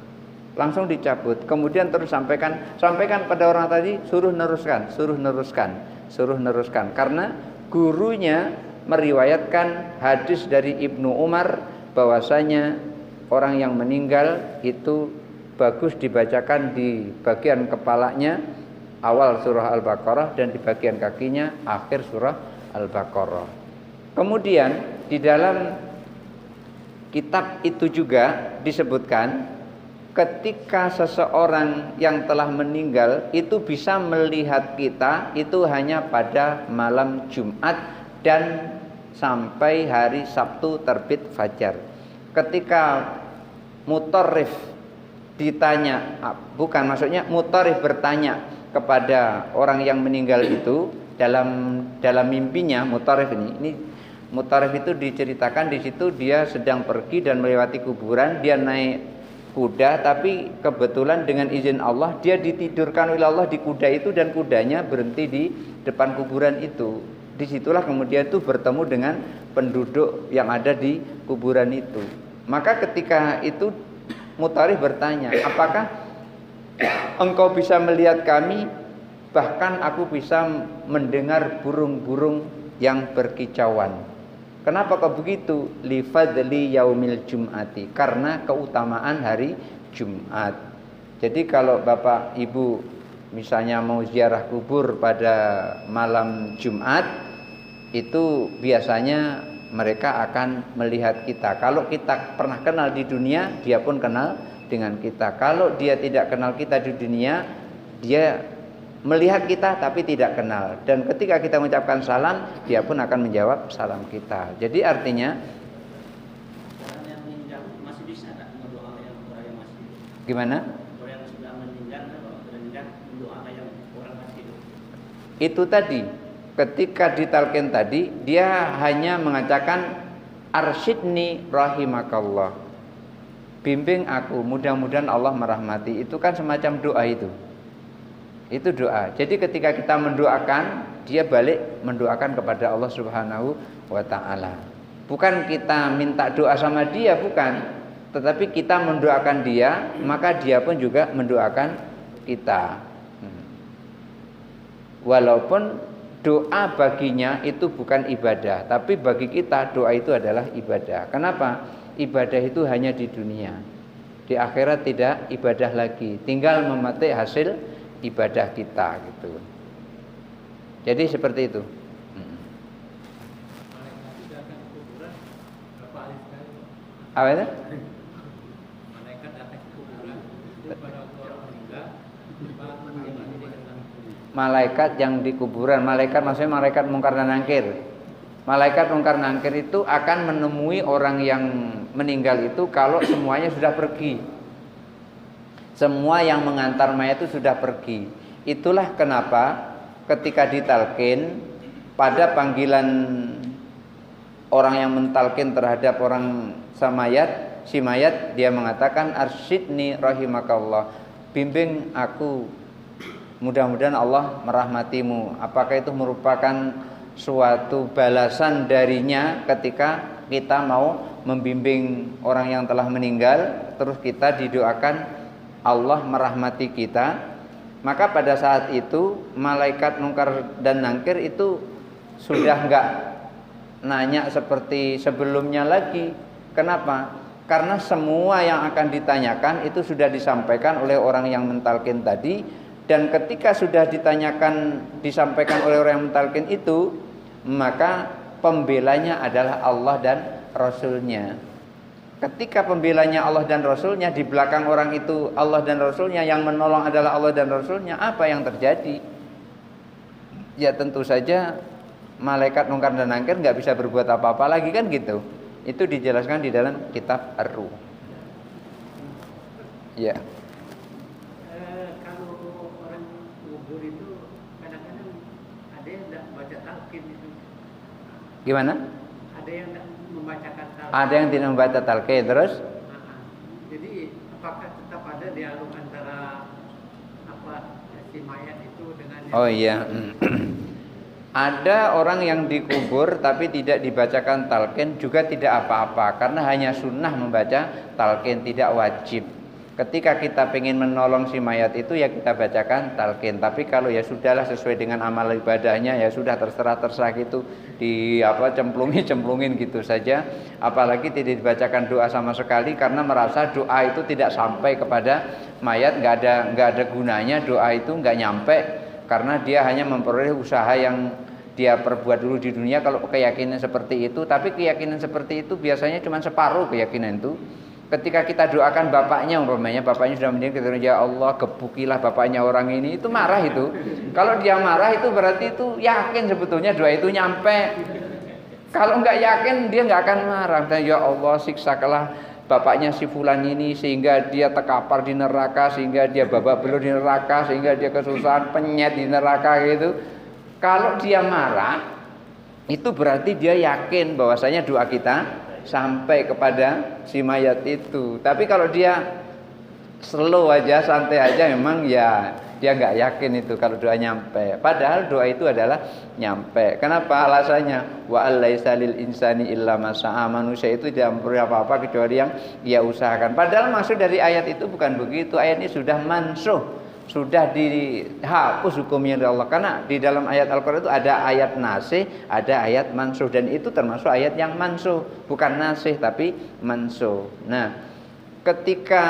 Langsung dicabut. Kemudian terus sampaikan pada orang tadi, suruh neruskan. Karena gurunya meriwayatkan hadis dari Ibnu Umar bahwasanya orang yang meninggal itu bagus dibacakan di bagian kepalanya awal surah Al-Baqarah dan di bagian kakinya akhir surah Al-Baqarah. Kemudian di dalam kitab itu juga disebutkan ketika seseorang yang telah meninggal itu bisa melihat kita itu hanya pada malam Jumat dan sampai hari Sabtu terbit fajar. Ketika mutarrif ditanya, maksudnya mutarrif bertanya kepada orang yang meninggal itu dalam mimpinya. Mutarrif itu diceritakan di situ dia sedang pergi dan melewati kuburan, dia naik kuda, tapi kebetulan dengan izin Allah dia ditidurkan oleh Allah di kuda itu dan kudanya berhenti di depan kuburan itu. Disitulah kemudian itu bertemu dengan penduduk yang ada di kuburan itu. Maka ketika itu Mutarif bertanya, apakah engkau bisa melihat kami? Bahkan aku bisa mendengar burung-burung yang berkicauan. Kenapa kok begitu? Li fadli yaumil jum'ati, karena keutamaan hari Jumat. Jadi kalau Bapak Ibu misalnya mau ziarah kubur pada malam Jumat, itu biasanya mereka akan melihat kita. Kalau kita pernah kenal di dunia, dia pun kenal dengan kita. Kalau dia tidak kenal kita di dunia, dia melihat kita tapi tidak kenal. Dan ketika kita mengucapkan salam, dia pun akan menjawab salam kita. Jadi artinya yang meninggal masih bisa tak mendoa yang orang yang masih hidup? Gimana? Orang yang sudah meninggal mendoa yang orang masih hidup. Itu tadi, ketika ditalkin tadi, dia hanya mengatakan arsyidni rahimakallah, bimbing aku, mudah-mudahan Allah merahmati. Itu kan semacam doa itu. Itu doa. Jadi ketika kita mendoakan, dia balik mendoakan kepada Allah Subhanahu wa taala. Bukan kita minta doa sama dia, bukan. Tetapi kita mendoakan dia, maka dia pun juga mendoakan kita. Walaupun doa baginya itu bukan ibadah, tapi bagi kita doa itu adalah ibadah. Kenapa? Ibadah itu hanya di dunia. Di akhirat tidak ibadah lagi, tinggal memetik hasil ibadah kita gitu. Jadi seperti itu. Apa itu? Malaikat yang di kuburan, malaikat maksudnya malaikat mungkar dan nakir. Malaikat mungkar nakir itu akan menemui orang yang meninggal itu kalau semuanya sudah pergi. Semua yang mengantar mayat itu sudah pergi. Itulah kenapa ketika ditalkin, pada panggilan orang yang mentalkin terhadap orang si mayat, dia mengatakan arsyidni rahimakallah, bimbing aku, mudah-mudahan Allah merahmatimu. Apakah itu merupakan suatu balasan darinya ketika kita mau membimbing orang yang telah meninggal, terus kita didoakan Allah merahmati kita? Maka pada saat itu malaikat mungkar dan nakir itu sudah enggak nanya seperti sebelumnya lagi. Kenapa? Karena semua yang akan ditanyakan itu sudah disampaikan oleh orang yang mentalkin tadi. Dan ketika sudah disampaikan oleh orang yang mentalkin itu, maka pembelanya adalah Allah dan Rasulnya. Ketika pembelanya Allah dan Rasulnya, di belakang orang itu Allah dan Rasulnya, yang menolong adalah Allah dan Rasulnya, apa yang terjadi? Ya tentu saja malaikat mungkar dan nakir nggak bisa berbuat apa-apa lagi kan gitu. Itu dijelaskan di dalam kitab Ar-Ruh. Ya. Kalau orang kubur itu kadang-kadang ada yang tidak baca talqin itu. Gimana? Ada yang tidak membacakan talqin. Ada yang tidak membaca talqin, terus? Jadi apakah tetap ada dialog antara apa si mayat itu dengan yang Oh iya. Ada orang yang dikubur tapi tidak dibacakan talqin juga tidak apa-apa, karena hanya sunnah membaca talqin, tidak wajib. Ketika kita ingin menolong si mayat itu ya kita bacakan talqin. Tapi kalau ya sudahlah sesuai dengan amal ibadahnya ya sudah terserah gitu, di cemplungin gitu saja. Apalagi tidak dibacakan doa sama sekali karena merasa doa itu tidak sampai kepada mayat, nggak ada gunanya doa itu, nggak nyampe, karena dia hanya memperoleh usaha yang dia perbuat dulu di dunia. Kalau keyakinan seperti itu, tapi keyakinan seperti itu biasanya cuma separuh keyakinan itu. Ketika kita doakan bapaknya, umpamanya bapaknya sudah meninggal, kita ya Allah gebukilah bapaknya orang ini, itu marah itu. Kalau dia marah itu berarti itu yakin sebetulnya doa itu nyampe. Kalau nggak yakin dia nggak akan marah. Dan ya Allah siksakanlah bapaknya si fulan ini sehingga dia terkapar di neraka, sehingga dia babak belur di neraka, sehingga dia kesusahan penyet di neraka gitu. Kalau dia marah itu berarti dia yakin bahwasanya doa kita sampai kepada si mayat itu. Tapi kalau dia slow aja, santai aja, memang ya dia nggak yakin itu kalau doa nyampe. Padahal doa itu adalah nyampe. Kenapa? Alasannya wa allaisa lil insani illa ma sa'a. Manusia itu tidak memperoleh apa-apa kecuali yang dia usahakan. Padahal maksud dari ayat itu bukan begitu. Ayat ini sudah mansuh, sudah dihapus hukumnya dari Allah. Karena di dalam ayat Al-Quran itu ada ayat nasih, ada ayat mansuh, dan itu termasuk ayat yang mansuh, bukan nasih tapi mansuh. Nah, ketika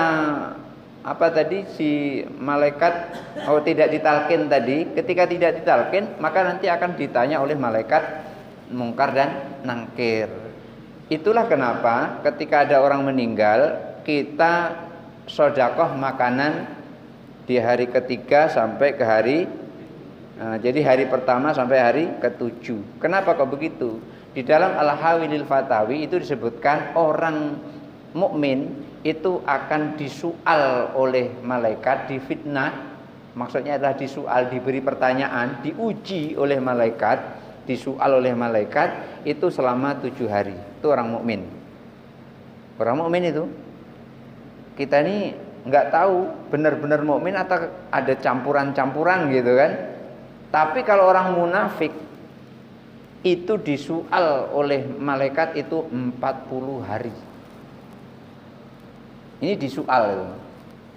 si malaikat tidak ditalkin tadi, ketika tidak ditalkin maka nanti akan ditanya oleh malaikat mungkar dan nangkir. Itulah kenapa ketika ada orang meninggal kita sedekah makanan di hari ketiga sampai ke hari jadi hari pertama sampai hari ke-7. Kenapa kok begitu? Di dalam Al-Hawilil Fatawi itu disebutkan orang mukmin itu akan disual oleh malaikat, difitnah. Maksudnya adalah disual, diberi pertanyaan, diuji oleh malaikat, disual oleh malaikat itu selama 7 hari. Itu orang mukmin. Orang mukmin itu kita ini nggak tahu benar-benar mukmin atau ada campuran-campuran gitu kan. Tapi kalau orang munafik itu disual oleh malaikat itu 40 hari. Ini disual.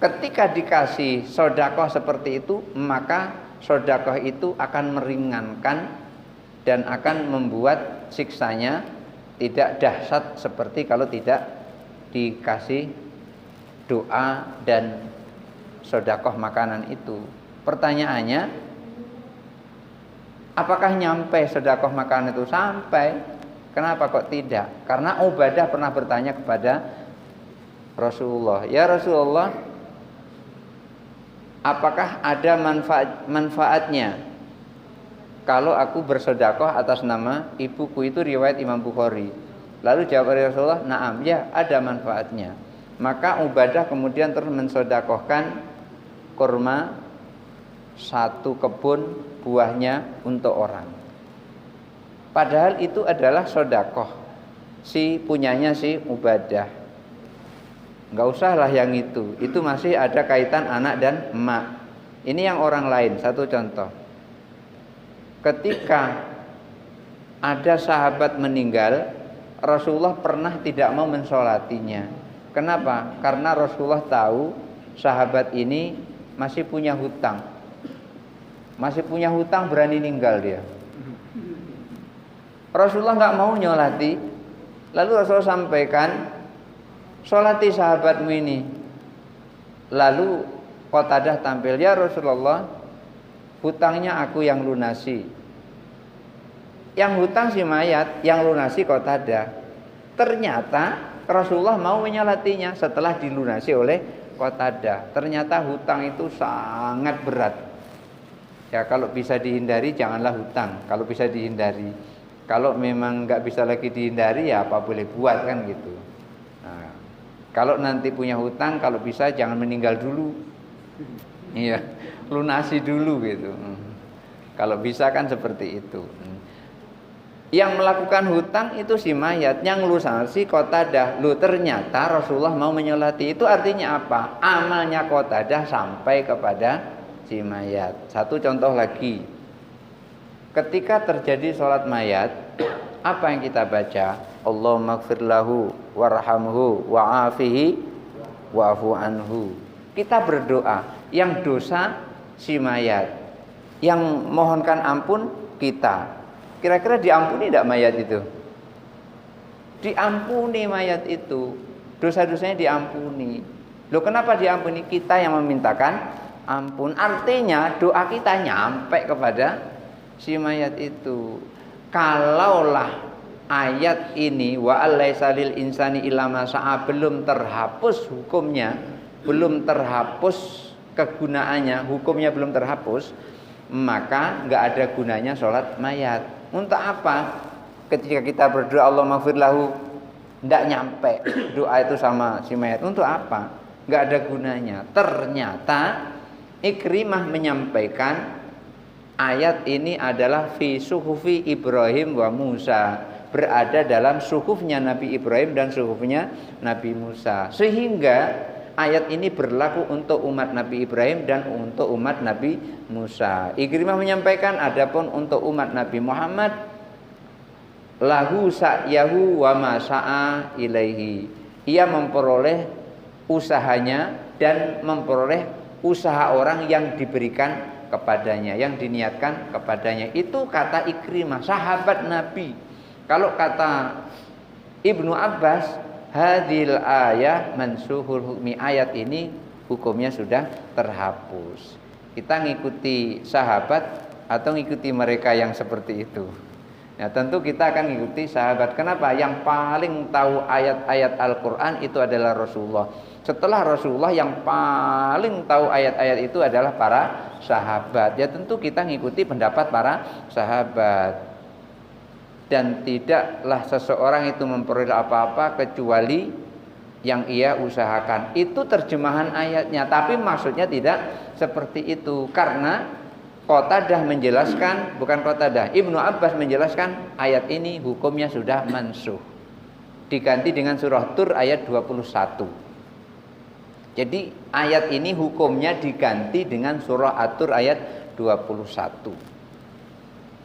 Ketika dikasih sedekah seperti itu, maka sedekah itu akan meringankan dan akan membuat siksanya tidak dahsyat seperti kalau tidak dikasih doa dan sedekah makanan itu. Pertanyaannya, apakah nyampe sedekah makanan itu? Sampai. Kenapa kok tidak? Karena Ubadah pernah bertanya kepada Rasulullah, ya Rasulullah, apakah ada manfaatnya kalau aku bersedekah atas nama ibuku? Itu riwayat Imam Bukhari. Lalu jawab Rasulullah, "Na'am, ya ada manfaatnya." Maka Ubadah kemudian terus mensedekahkan kurma 1 kebun buahnya untuk orang. Padahal itu adalah sedekah si punyanya si Ubadah. Enggak usahlah yang itu masih ada kaitan anak dan emak. Ini yang orang lain. Satu contoh, ketika ada sahabat meninggal, Rasulullah pernah tidak mau mensolatinya. Kenapa? Karena Rasulullah tahu sahabat ini masih punya hutang. Masih punya hutang, berani ninggal dia. Rasulullah nggak mau nyolati. Lalu Rasulullah sampaikan, "Sholati sahabatmu ini." Lalu Qatadah tampil, "Ya Rasulullah, hutangnya aku yang lunasi." Yang hutang si mayat, yang lunasi Qatadah. Ternyata Rasulullah mau menyolatinya setelah dilunasi oleh Qatadah. Ternyata hutang itu sangat berat. Ya kalau bisa dihindari janganlah hutang. Kalau bisa dihindari. Kalau memang nggak bisa lagi dihindari ya apa boleh buat kan gitu. Nah, kalau nanti punya hutang, kalau bisa jangan meninggal dulu. Iya. lunasi dulu gitu. Kalau bisa kan seperti itu. Yang melakukan hutang itu si mayat, yang lunasi Qatadah. Lu ternyata Rasulullah mau menyolati. Itu artinya apa? Amalnya Qatadah sampai kepada si mayat. Satu contoh lagi. Ketika terjadi sholat mayat, apa yang kita baca? Allahumma gfir lahu warhamhu wa'afihi wa'fu anhu. Kita berdoa, yang dosa si mayat, yang mohonkan ampun kita. Kira-kira diampuni tidak mayat itu? Diampuni mayat itu. Dosa-dosanya diampuni. Loh, kenapa diampuni? Kita yang memintakan ampun. Artinya doa kita nyampe kepada si mayat itu. Kalaulah ayat ini wa alaisa lil insani illa ma sa'a belum terhapus hukumnya, belum terhapus kegunaannya, hukumnya belum terhapus, maka enggak ada gunanya sholat mayat. Untuk apa? Ketika kita berdoa Allah maghfir lahu, enggak nyampe doa itu sama si mayat. Untuk apa? Enggak ada gunanya. Ternyata Ikrimah menyampaikan ayat ini adalah fi suhufi Ibrahim wa Musa, berada dalam suhufnya Nabi Ibrahim dan suhufnya Nabi Musa, sehingga ayat ini berlaku untuk umat Nabi Ibrahim dan untuk umat Nabi Musa. Ikrimah menyampaikan adapun untuk umat Nabi Muhammad lahu sa'yahu wa ma sa'a ilaihi. Ia memperoleh usahanya dan memperoleh usaha orang yang diberikan kepadanya, yang diniatkan kepadanya. Itu kata Ikrimah, sahabat Nabi. Kalau kata Ibnu Abbas, hadil ayah mansuhul hukmi, ayat ini hukumnya sudah terhapus. Kita ngikuti sahabat atau ngikuti mereka yang seperti itu? Ya, tentu kita akan ngikuti sahabat. Kenapa? Yang paling tahu ayat-ayat Al-Quran itu adalah Rasulullah. Setelah Rasulullah, yang paling tahu ayat-ayat itu adalah para sahabat. Ya tentu kita ngikuti pendapat para sahabat. Dan tidaklah seseorang itu memperoleh apa-apa kecuali yang ia usahakan. Itu terjemahan ayatnya, tapi maksudnya tidak seperti itu. Karena Qatadah menjelaskan, bukan Qatadah, Ibnu Abbas menjelaskan ayat ini hukumnya sudah mansuh, diganti dengan surah Tur ayat 21. Jadi ayat ini hukumnya diganti dengan surah At-Tur ayat 21.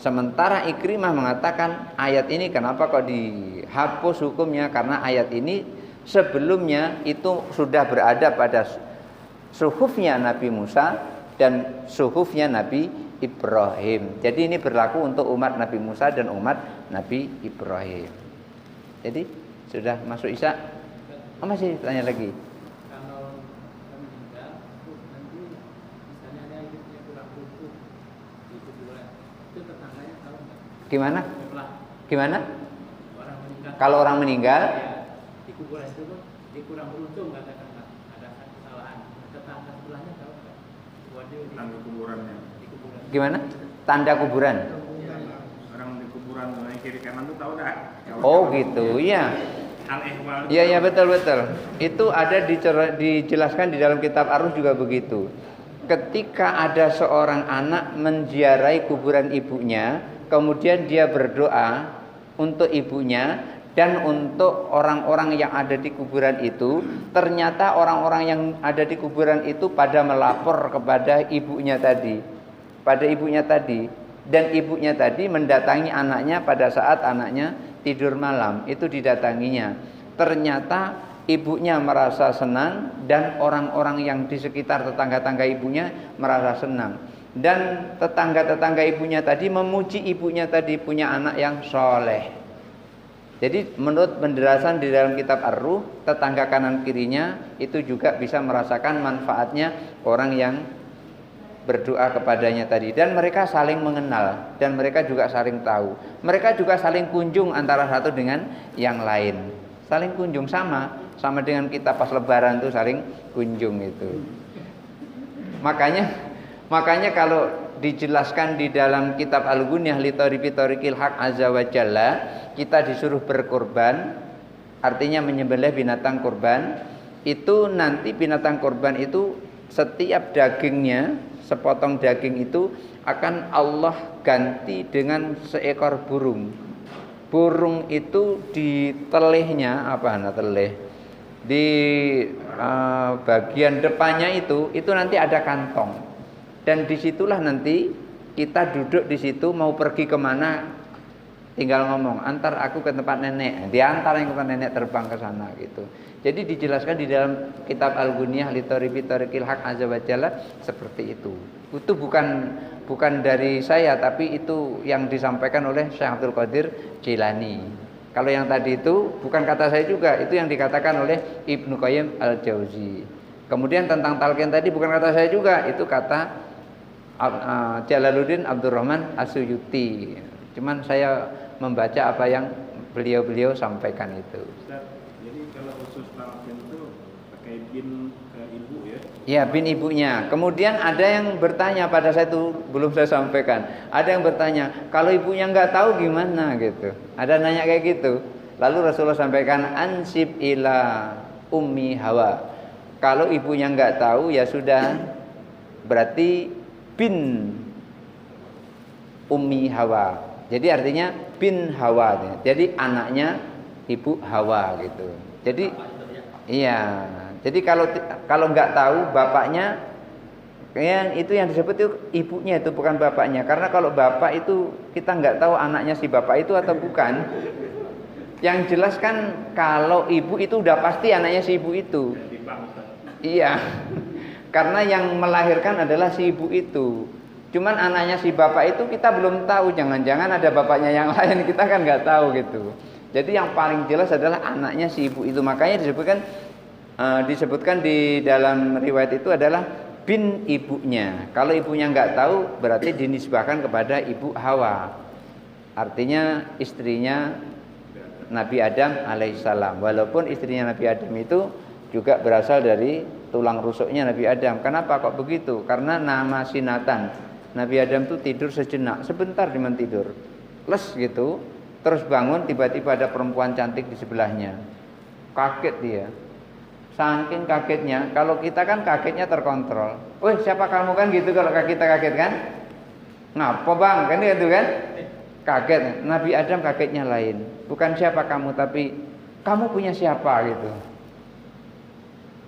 Sementara Ikrimah mengatakan ayat ini kenapa kok dihapus hukumnya? Karena ayat ini sebelumnya itu sudah berada pada suhufnya Nabi Musa dan suhufnya Nabi Ibrahim. Jadi ini berlaku untuk umat Nabi Musa dan umat Nabi Ibrahim. Jadi sudah masuk Isya? Oh, masih tanya lagi. Kalau meninggal, nanti misalnya ada hidupnya kurang utuh di kuburan, itu tetangganya tahu nggak? Gimana? Setelah Gimana? orang meninggal. Kalau orang meninggal, Ya, di kuburan itu dia kurang beruntung katakan ada kesalahan. Tetangga sebelahnya tahu nggak? Waduh di tanda kuburannya. kuburan. gimana? Tanda kuburan. Orang di kuburan yang kiri kanan tuh tahu dah. Oh gitu, iya. Al-Ihwal. Iya ya, betul. Itu ada dijelaskan di dalam kitab Ar-Ruh juga begitu. Ketika ada seorang anak menziarahi kuburan ibunya, kemudian dia berdoa untuk ibunya dan untuk orang-orang yang ada di kuburan itu, ternyata orang-orang yang ada di kuburan itu pada melapor kepada ibunya tadi. Dan ibunya tadi mendatangi anaknya pada saat anaknya tidur malam, itu didatanginya. Ternyata ibunya merasa senang dan orang-orang yang di sekitar tetangga-tetangga ibunya merasa senang. Dan tetangga-tetangga ibunya tadi memuji ibunya tadi punya anak yang soleh. Jadi menurut penjelasan di dalam kitab Ar-Ruh, tetangga kanan kirinya itu juga bisa merasakan manfaatnya orang yang berdoa kepadanya tadi. Dan mereka saling mengenal dan mereka juga saling tahu. Mereka juga saling kunjung antara satu dengan yang lain. Saling kunjung sama dengan kita pas lebaran tuh saling kunjung itu. Makanya kalau dijelaskan di dalam kitab Al-Ghunyah li Tariqil Haq Azza wa Jalla, kita disuruh berkorban, artinya menyembelih binatang korban. Itu nanti binatang korban itu setiap dagingnya, sepotong daging itu akan Allah ganti dengan seekor burung. Burung itu di telehnya di bagian depannya itu nanti ada kantong, dan disitulah nanti kita duduk di situ mau pergi kemana tinggal ngomong antar aku ke tempat nenek, diantar yang ke tempat nenek terbang ke sana gitu. Jadi dijelaskan di dalam kitab Al-Ghunyah li Thariqil Haq Azza wa Jalla seperti itu. Itu bukan dari saya, tapi itu yang disampaikan oleh Syekh Abdul Qadir Jilani. Kalau yang tadi itu bukan kata saya juga, itu yang dikatakan oleh Ibnu Qayyim Al-Jauzi. Kemudian tentang talqin tadi bukan kata saya juga, itu kata Jalaluddin Abdurrahman As-Suyuti. Cuman saya membaca apa yang beliau sampaikan itu. Ustaz, jadi kalau khusus talqin itu pakai bin ke ibu ya? Ya, bin ibunya. Kemudian ada yang bertanya pada saya itu belum saya sampaikan. Ada yang bertanya, kalau ibunya nggak tahu gimana gitu. Ada nanya kayak gitu. Lalu Rasulullah sampaikan ansib ila ummi Hawa. Kalau ibunya nggak tahu ya sudah, berarti bin ummi Hawa. Jadi artinya bin Hawa. Jadi anaknya ibu Hawa gitu. Jadi iya. Jadi kalau nggak tahu bapaknya, itu yang disebut itu ibunya, itu bukan bapaknya. Karena kalau bapak itu kita nggak tahu anaknya si bapak itu atau bukan. Yang jelas kan kalau ibu itu udah pasti anaknya si ibu itu. Iya. Karena yang melahirkan adalah si ibu itu. Cuman anaknya si bapak itu kita belum tahu. Jangan-jangan ada bapaknya yang lain, kita kan nggak tahu gitu. Jadi yang paling jelas adalah anaknya si ibu itu. Makanya disebutkan di dalam riwayat itu adalah bin ibunya. Kalau ibunya nggak tahu berarti dinisbahkan kepada ibu Hawa. Artinya istrinya Nabi Adam alaihissalam. Walaupun istrinya Nabi Adam itu juga berasal dari tulang rusuknya Nabi Adam. Kenapa kok begitu? Karena nama sinatan. Nabi Adam itu tidur sejenak, sebentar cuma tidur. Les gitu. Terus bangun tiba-tiba ada perempuan cantik di sebelahnya. Kaget dia. Saking kagetnya, kalau kita kan kagetnya terkontrol. Wih, siapa kamu kan gitu kalau kita kaget kan? Ngapa bang? Kan gitu kan? Kaget. Nabi Adam kagetnya lain. Bukan siapa kamu, tapi kamu punya siapa gitu.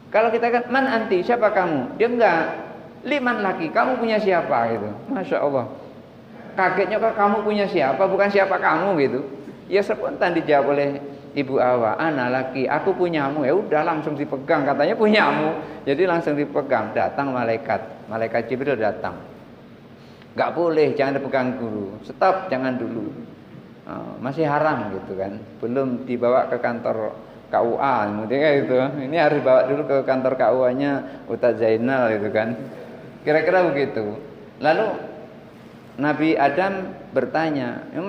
Kalau kita kan man anti, siapa kamu? Dia enggak. Liman laki, kamu punya siapa gitu. Masya Allah. Kagetnya kok kamu punya siapa, bukan siapa kamu gitu. Ya spontan dijawab oleh Ibu Hawa, ana laki, aku punyamu. Ya udah langsung dipegang, katanya punyamu. Jadi langsung dipegang. Datang malaikat Jibril datang. Gak boleh, jangan dipegang dulu. Stop, jangan dulu. Masih haram gitu kan. Belum dibawa ke kantor KUA, kemudian kayak gitu. Ini harus bawa dulu ke kantor KUA-nya Ustaz Zainal gitu kan. Kira-kira begitu. Lalu Nabi Adam bertanya, ini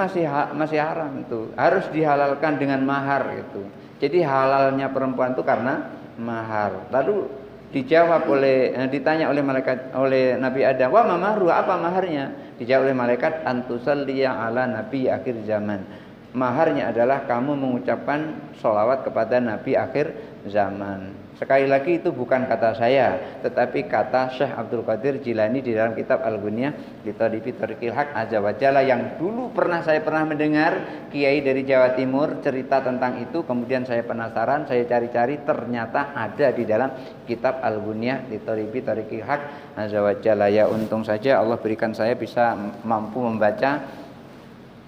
masih haram itu, harus dihalalkan dengan mahar gitu. Jadi halalnya perempuan itu karena mahar. Lalu ditanya oleh Nabi Adam, "Wa ma mahru, apa maharnya?" Dijawab oleh malaikat, "Antusalliya ala nabi akhir zaman." Maharnya adalah kamu mengucapkan sholawat kepada Nabi akhir zaman. Sekali lagi itu bukan kata saya, tetapi kata Syekh Abdul Qadir Jilani di dalam kitab Al-Ghunyah li Thariqil Haq Azza wa Jalla, yang dulu saya pernah mendengar kiai dari Jawa Timur cerita tentang itu. Kemudian saya penasaran, saya cari-cari, ternyata ada di dalam kitab Al-Ghunyah li Thariqil Haq Azza wa Jalla. Ya untung saja Allah berikan saya bisa mampu membaca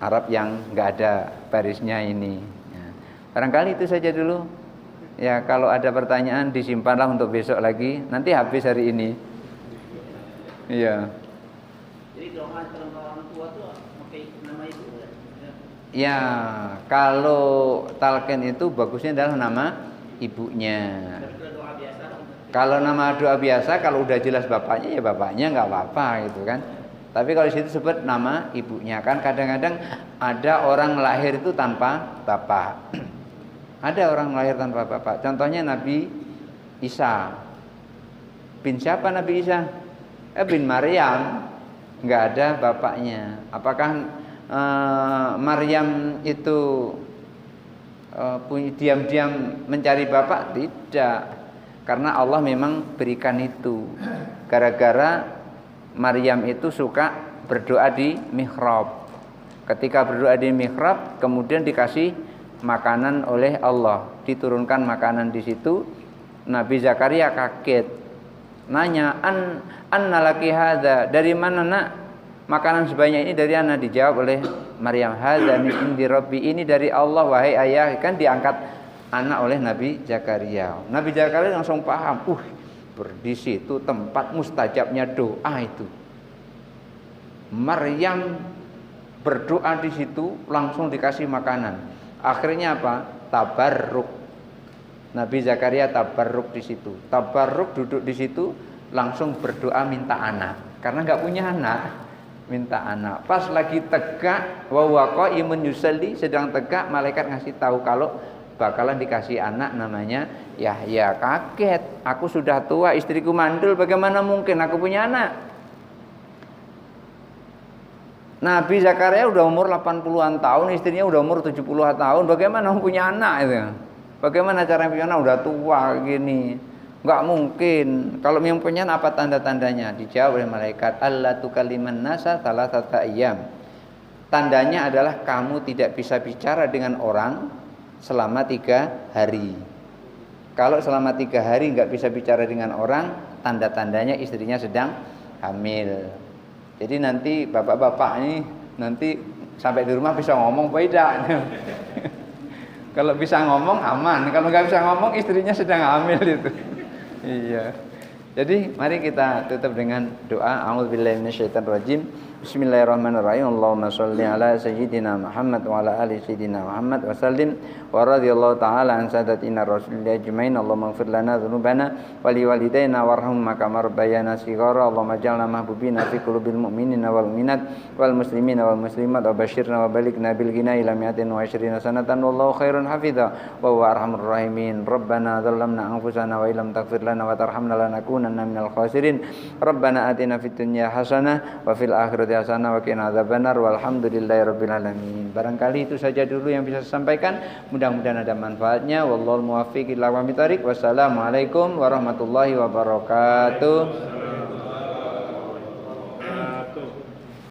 Arab yang enggak ada barisnya ini. Barangkali itu saja dulu. Ya, kalau ada pertanyaan disimpanlah untuk besok lagi. Nanti habis hari ini. Iya. Jadi doa kalau orang tua tuh pakai nama ibu ya? Ya, kalau talqin itu bagusnya adalah nama ibunya. Doa biasa. Kalau nama doa biasa, kalau udah jelas bapaknya ya bapaknya, nggak apa-apa gitu kan. Tapi kalau di situ sebut nama ibunya, kan kadang-kadang ada orang lahir itu tanpa bapak. Ada orang lahir tanpa bapak. Contohnya Nabi Isa. Bin siapa Nabi Isa? Bin Maryam. Enggak ada bapaknya. Apakah Maryam itu diam-diam mencari bapak? Tidak. Karena Allah memang berikan itu. Gara-gara Maryam itu suka berdoa di mihrab. Ketika berdoa di mihrab, kemudian dikasih makanan oleh Allah, diturunkan makanan di situ. Nabi Zakaria kaget, nanya, anna laki hadza, dari mana nak makanan sebanyak ini, dari mana? Dijawab oleh Maryam, hadza min indi rabbi, ini dari Allah wahai ayah. Kan diangkat anak oleh Nabi Zakaria. Nabi Zakaria langsung paham, di situ tempat mustajabnya doa itu. Maryam berdoa di situ, langsung dikasih makanan. Akhirnya apa? Tabarruk. Nabi Zakaria tabarruk di situ. Tabarruk, duduk di situ, langsung berdoa minta anak. Karena nggak punya anak, minta anak. Pas lagi tegak, wa qaimun yusalli, sedang tegak, malaikat ngasih tahu kalau bakalan dikasih anak namanya Yahya. Kaget, aku sudah tua, istriku mandul, bagaimana mungkin aku punya anak? Nabi Zakaria udah umur 80-an tahun, istrinya udah umur 70-an tahun, bagaimana punya anak itu? Bagaimana cara punya anak, udah tua gini? Enggak mungkin. Kalau yang punya apa tanda-tandanya? Dijawab oleh malaikat, alla tukalliman nasa thalathata ayyam. Tandanya adalah kamu tidak bisa bicara dengan orang selama 3 hari. Kalau selama 3 hari nggak bisa bicara dengan orang, tanda-tandanya istrinya sedang hamil. Jadi nanti bapak-bapak ini nanti sampai di rumah bisa ngomong beda. Kalau bisa ngomong aman, kalau nggak bisa ngomong istrinya sedang hamil itu. Iya. Jadi mari kita tutup dengan doa. A'udzubillahi minasyaitonirrajim. Bismillahirrahmanirrahim. Allahumma shalli ala sayyidina Muhammad wa ala ali sayyidina Muhammad wa sallim wa radhiyallahu ta'ala an sadatina rasulillah ajmain. Allahumma ighfir lana dzunubana wa li walidayna warhamhuma kama rabbayana shighara. Allahumma ij'alna mahbubina fi qulubil mu'minina wal mu'minat wal muslimina wal muslimat wa basyirna wa balighna bil ghina ila mi'atin wa 20 sanatan wallahu khairun hafidha wa huwa arhamur rahimin. Rabbana dzalamna anfusana wa illam taghfir lana wa tarhamna lanakunanna minal khasirin. Rabbana atina fid dunya hasanah wa fil akhirati hasanah wa qina adzabannar walhamdulillahirabbil alamin. Barangkali itu saja dulu yang bisa saya sampaikan. Mudah-mudahan ada manfaatnya. Wallahul muwaffiq ila aqwamit thoriq. Wassalamualaikum warahmatullahi wabarakatuh.